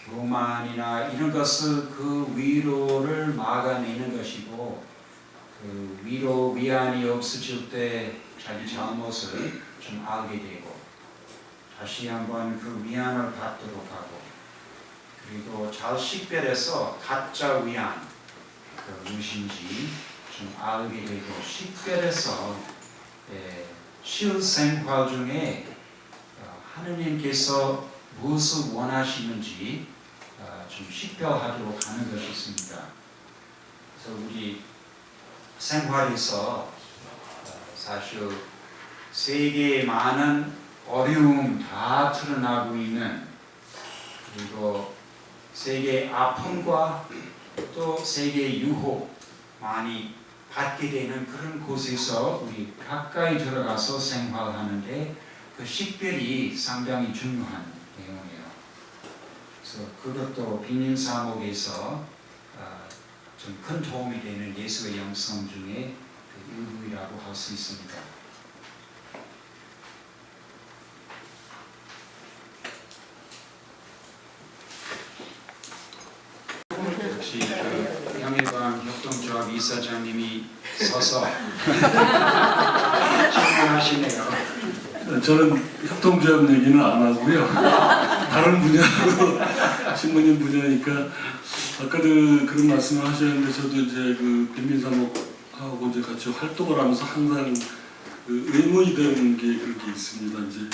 교만이나 이런 것을 그 위로를 막아내는 것이고, 그 위로 위안이 없어질 때 자기 잘못을 좀 알게 되고 다시 한번 그 위안을 받도록 하고, 그리고 잘 식별해서 가짜 위안 그 무엇인지 좀 알게 되고, 식별해서 실생활 중에 하느님께서 무엇을 원하시는지 좀 식별하도록 하는 것이 있습니다. 그래서 우리 생활에서 사실 세계의 많은 어려움 다 드러나고 있는, 그리고 세계의 아픔과 또 세계의 유혹 많이 받게 되는 그런 곳에서 우리 가까이 들어가서 생활하는데 그 식별이 상당히 중요한 내용이에요. 그래서 그것도 빈민사목에서 좀 큰 도움이 되는 예수의 영성 중에 그 일부이라고 할 수 있습니다. 역시 그 평일방 협동조합 이사장님이 서서 질문하시네요. 저는 협동조합 얘기는 안 하고요. 다른 분야로 신부님 분야니까 아까도 그런 말씀을 하셨는데, 저도 이제 그 빈민사목하고 이제 같이 활동을 하면서 항상 그 의문이 되는 게 그렇게 있습니다. 이제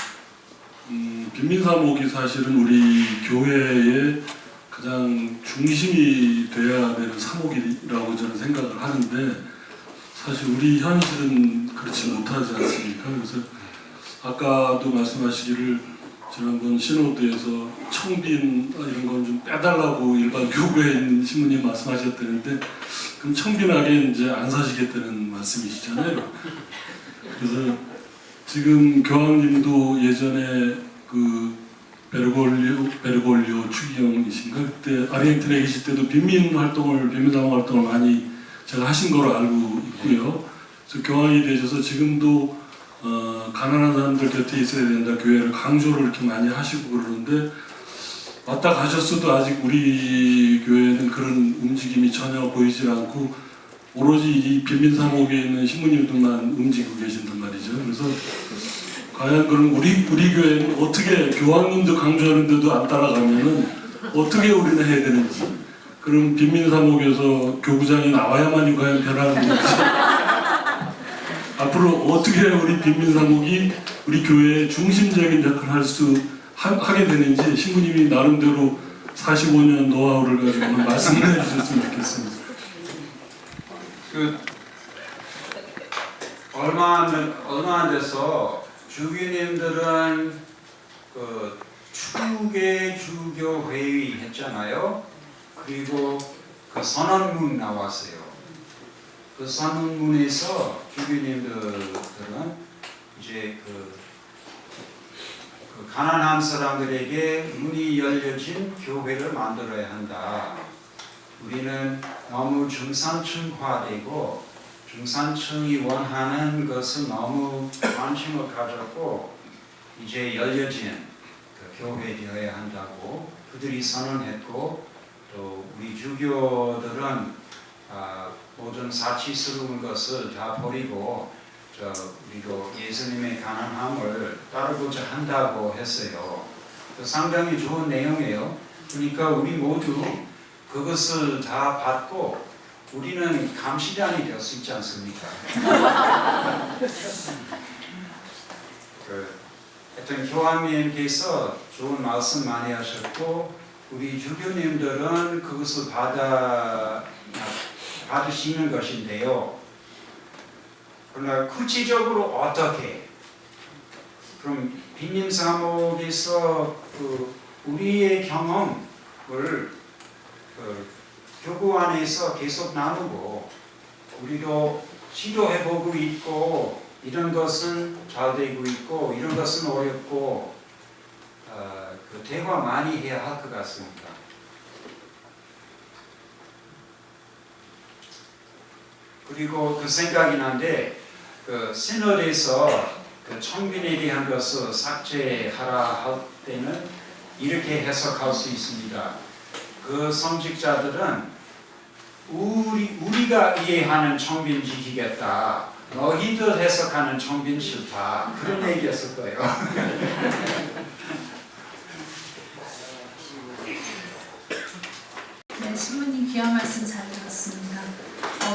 빈민사목이 사실은 우리 교회의 가장 중심이 돼야 되는 사목이라고 저는 생각을 하는데, 사실 우리 현실은 그렇지 못하지 않습니까? 그래서 아까도 말씀하시기를 지난번 시노드에서 청빈 이런 건 좀 빼달라고 일반 교구에 있는 신부님 말씀하셨다는데, 그럼 청빈하게 이제 안 사시겠다는 말씀이시잖아요. 그래서 지금 교황님도 예전에 그 베르골리오 추기경이신가, 그때 아르헨티나에 계실 때도 빈민사목 활동을 많이 제가 하신 거로 알고 있고요. 그래서 교황이 되셔서 지금도 가난한 사람들 곁에 있어야 된다 교회를 강조를 이렇게 많이 하시고 그러는데, 왔다 가셨어도 아직 우리 교회는 그런 움직임이 전혀 보이질 않고 오로지 이 빈민사목에 있는 신부님들만 움직이고 계신단 말이죠. 그래서 과연 그럼 우리 교회는 어떻게 교황님도 강조하는데도 안 따라가면은 어떻게 우리는 해야 되는지, 그럼 빈민사목에서 교구장이 나와야만이 과연 변하는 건지, 앞으로 어떻게 우리 빈민사목이 우리 교회의 중심적인 역할을 하게 되는지 신부님이 나름대로 45년 노하우를 가지고 말씀을 해주셨으면 좋겠습니다. 얼마 안 돼서 주교님들은 그 축의 주교 회의 했잖아요. 그리고 그 선언문 나왔어요. 그 선언문에서 주교님들은 이제 그 가난한 사람들에게 문이 열려진 교회를 만들어야 한다. 우리는 너무 중산층화되고 중산층이 원하는 것을 너무 관심을 가졌고 이제 열려진 그 교회 되어야 한다고 그들이 선언했고, 또 우리 주교들은 모든 사치스러운 것을 다 버리고 우리도 예수님의 가난함을 따르고자 한다고 했어요. 상당히 좋은 내용이에요. 그러니까 우리 모두 그것을 다 받고 우리는 감시단이 될 수 있지 않습니까? 하여튼 교황님께서 좋은 말씀 많이 하셨고 우리 주교님들은 그것을 받으시는 것인데요. 그러나 구체적으로 어떻게? 그럼 빈민사목에서 우리의 경험을 교구 안에서 계속 나누고 우리도 시도해보고 있고 이런 것은 잘 되고 있고 이런 것은 어렵고 그 대화 많이 해야 할 것 같습니다. 그리고 그 생각이 난데 그 시노드에서 그 청빈에 대한 것을 삭제하라 할 때는 이렇게 해석할 수 있습니다. 그 성직자들은 우리가 이해하는 청빈 지키겠다. 너희들 해석하는 청빈 싫다. 그런 얘기였을 거예요. 네, 신부님 귀한 말씀 잘 들었습니다.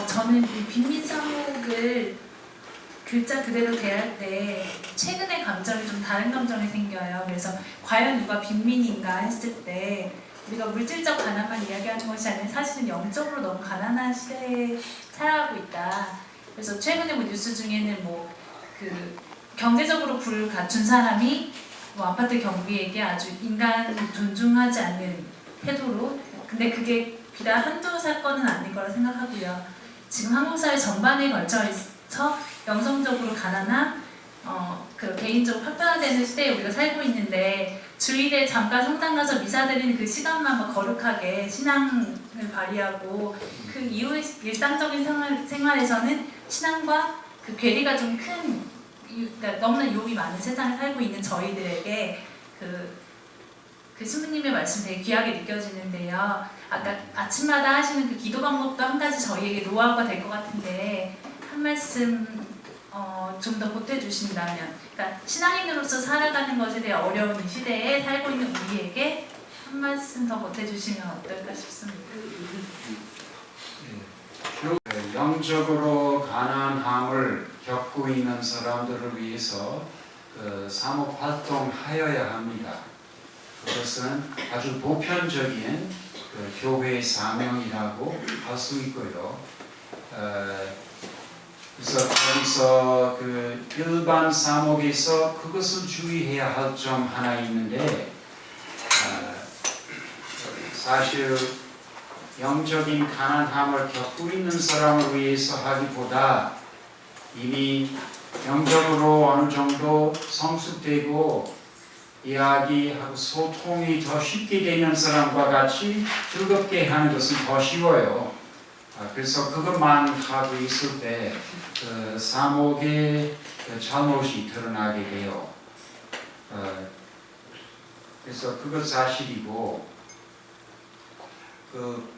저는 이 빈민사목을 글자 그대로 대할 때 최근의 감정이 좀 다른 감정이 생겨요. 그래서 과연 누가 빈민인가 했을 때 우리가 물질적 가난만 이야기하는 것이 아니라 사실은 영적으로 너무 가난한 시대에 살아가고 있다. 그래서 최근에 뉴스 중에는 그 경제적으로 부를 갖춘 사람이 아파트 경비에게 아주 인간 존중하지 않는 태도로, 근데 그게 비단 한두 사건은 아닐 거라 생각하고요. 지금 한국 사회 전반에 걸쳐서 영성적으로 가난한 그 개인적으로 파편화되는 시대에 우리가 살고 있는데 주일에 잠깐 성당 가서 미사 드리는 그 시간만 거룩하게 신앙을 발휘하고 그 이후의 일상적인 생활에서는 신앙과 그 괴리가 좀 큰, 그러니까 너무나 유혹이 많은 세상을 살고 있는 저희들에게 그 신부님의 말씀 되게 귀하게 느껴지는데요. 아까 아침마다 하시는 그 기도 방법도 한 가지 저희에게 노하우가 될 것 같은데 한 말씀 좀 더 보태주신다면, 그러니까 신앙인으로서 살아가는 것에 대해 어려운 이 시대에 살고 있는 우리에게 한 말씀 더 보태주시면 어떨까 싶습니다. 영적으로 가난함을 겪고 있는 사람들을 위해서 사목 활동하여야 합니다. 그것은 아주 보편적인 교회의 사명이라고 할 수 있고요. 그래서 거기서 그 일반 사목에서 그것을 주의해야 할 점 하나 있는데, 사실 영적인 가난함을 겪고 있는 사람을 위해서 하기보다 이미 영적으로 어느 정도 성숙되고 이야기하고 소통이 더 쉽게 되는 사람과 같이 즐겁게 하는 것은 더 쉬워요. 그래서 그것만 하고 있을 때 그 사목의 그 잘못이 드러나게 돼요. 그래서 그것 사실이고 그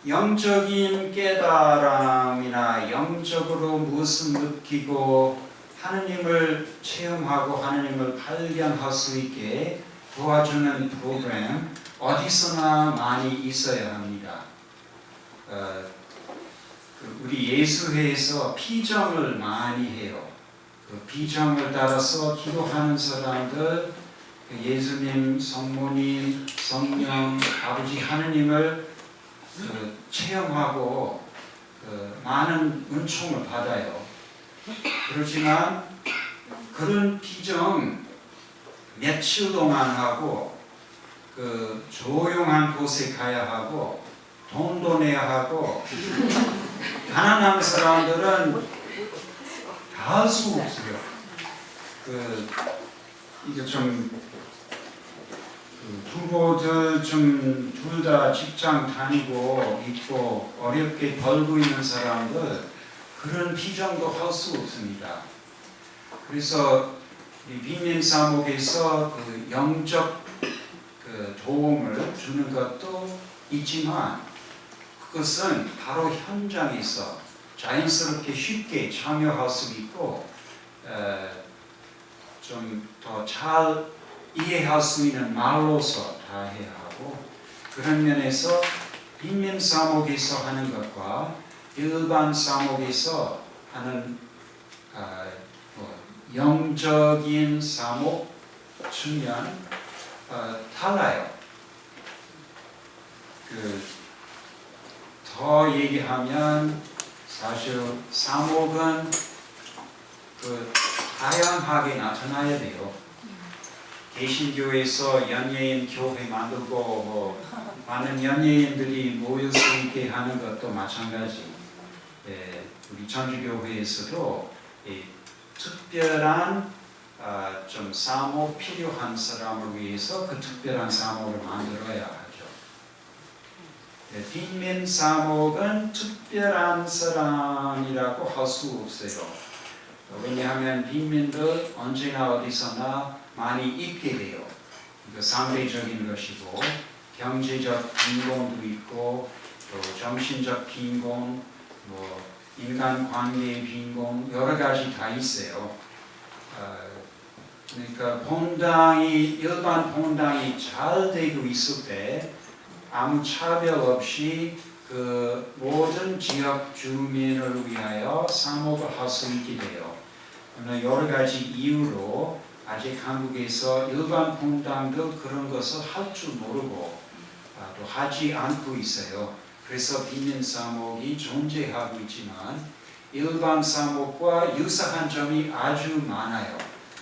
영적인 깨달음이나 영적으로 무엇을 느끼고 하느님을 체험하고 하느님을 발견할 수 있게 도와주는 프로그램 어디서나 많이 있어야 합니다. 우리 예수회에서 피정을 많이 해요. 그 피정을 따라서 기도하는 사람들, 예수님, 성모님, 성령, 아버지 하느님을 체험하고 많은 은총을 받아요. 그렇지만 그런 피정 며칠 동안 하고 조용한 곳에 가야 하고 돈도 내야 하고 가난한 사람들은 다 할 수 없어요. 이게 좀 부모들 좀 둘 다 직장 다니고 있고 어렵게 벌고 있는 사람들 그런 피정도 할 수 없습니다. 그래서 이 빈민사목에서 영적 도움을 주는 것도 있지만 그것은 바로 현장에서 자연스럽게 쉽게 참여할 수 있고 좀 더 잘 이해할 수 있는 말로서 다 해야 하고 그런 면에서 빈민사목에서 하는 것과 일반 사목에서 하는 영적인 사목 측면 달라요. 더 얘기하면 사실 사목은 다양하게 나타나야 돼요. 개신교에서 연예인 교회 만들고 많은 연예인들이 모일 수 있게 하는 것도 마찬가지. 우리 전주교회에서도 특별한 좀 사목 필요한 사람을 위해서 그 특별한 사목을 만들어야 하죠. 빈민 사목은 특별한 사람이라고 할 수 없어요. 왜냐하면 빈민들 언제나 어디서나 많이 있게 돼요. 이거 상대적인 것이고 경제적 빈곤도 있고 또 정신적 빈곤, 인간관계의 빈곤 여러 가지 다 있어요. 그러니까 일반 본당이 잘 되고 있을 때 아무 차별 없이 그 모든 지역 주민을 위하여 사목을 할 수 있게 돼요. 그러나 여러 가지 이유로 아직 한국에서 일반 본당도 그런 것을 할 줄 모르고 또 하지 않고 있어요. 그래서 빈민 사목이 존재하고 있지만 일반 사목과 유사한 점이 아주 많아요.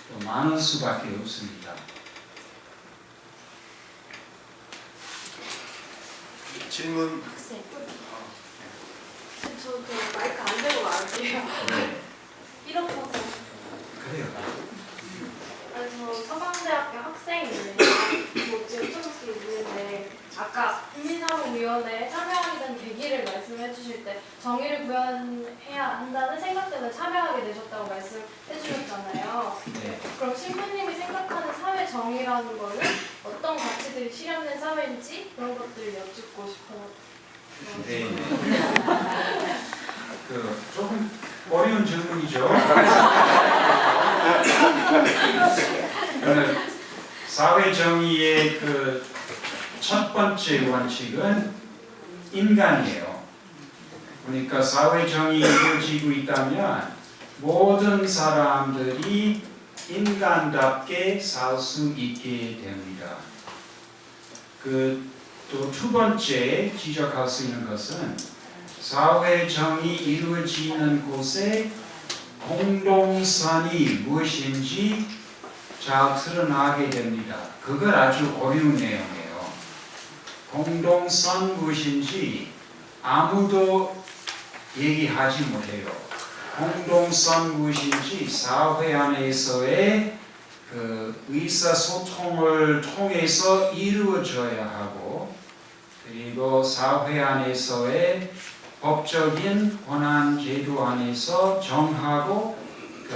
또 많을 수밖에 없습니다. 질문. 학생. 저 마이크 안 되고 말할게요. 네. 1억 학생. 그래요. 저 서강대학교 학생인데 지금 초등학교 있는데 아까 빈민사목위원회에 참여하게 된 계기를 말씀해 주실 때 정의를 구현해야 한다는 생각 때문에 참여하게 되셨다고 말씀해 주셨잖아요. 네. 그럼 신부님이 생각하는 사회 정의라는 거는 어떤 가치들이 실현된 사회인지 그런 것들을 여쭙고 싶어요. 네. 조금 어려운 질문이죠. 사회 정의의 첫 번째 원칙은 인간이에요. 그러니까 사회 정의가 이루어지고 있다면 모든 사람들이 인간답게 살 수 있게 됩니다. 또 두 번째 지적할 수 있는 것은 사회 정의 이루어지는 곳에 공동선이 무엇인지 잘 드러나게 됩니다. 그걸 아주 어려운 내용이에요. 공동선 무엇인지 아무도 얘기하지 못해요. 공동선 무엇인지 사회 안에서의 의사소통을 통해서 이루어져야 하고 그리고 사회 안에서의 법적인 권한 제도 안에서 정하고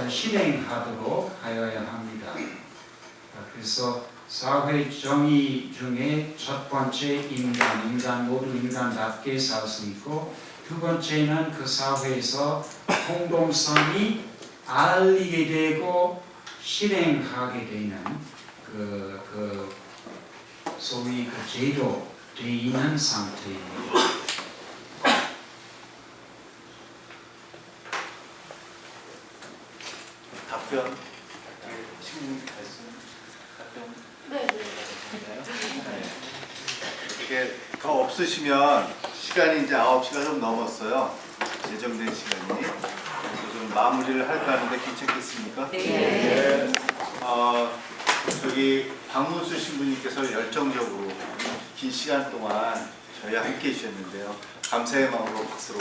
실행하도록 하여야 합니다. 그래서 사회 정의 중에 첫 번째 인간 모두 인간답게 살 수 있고 두 번째는 그 사회에서 공동성이 알리게 되고 실행하게 되는 그 소위 그 제도 돼 있는 상태입니다. 답변 신문 말씀 답변 네. 이렇게 더 없으시면 시간이 이제 9시가 좀 넘었어요. 예정된 시간이. 그래서 좀 마무리를 할까 하는데 괜찮겠습니까? 네. 저기 박문수 신부님께서 열정적으로 긴 시간 동안 저희와 함께 해주셨는데요. 감사의 마음으로 박수로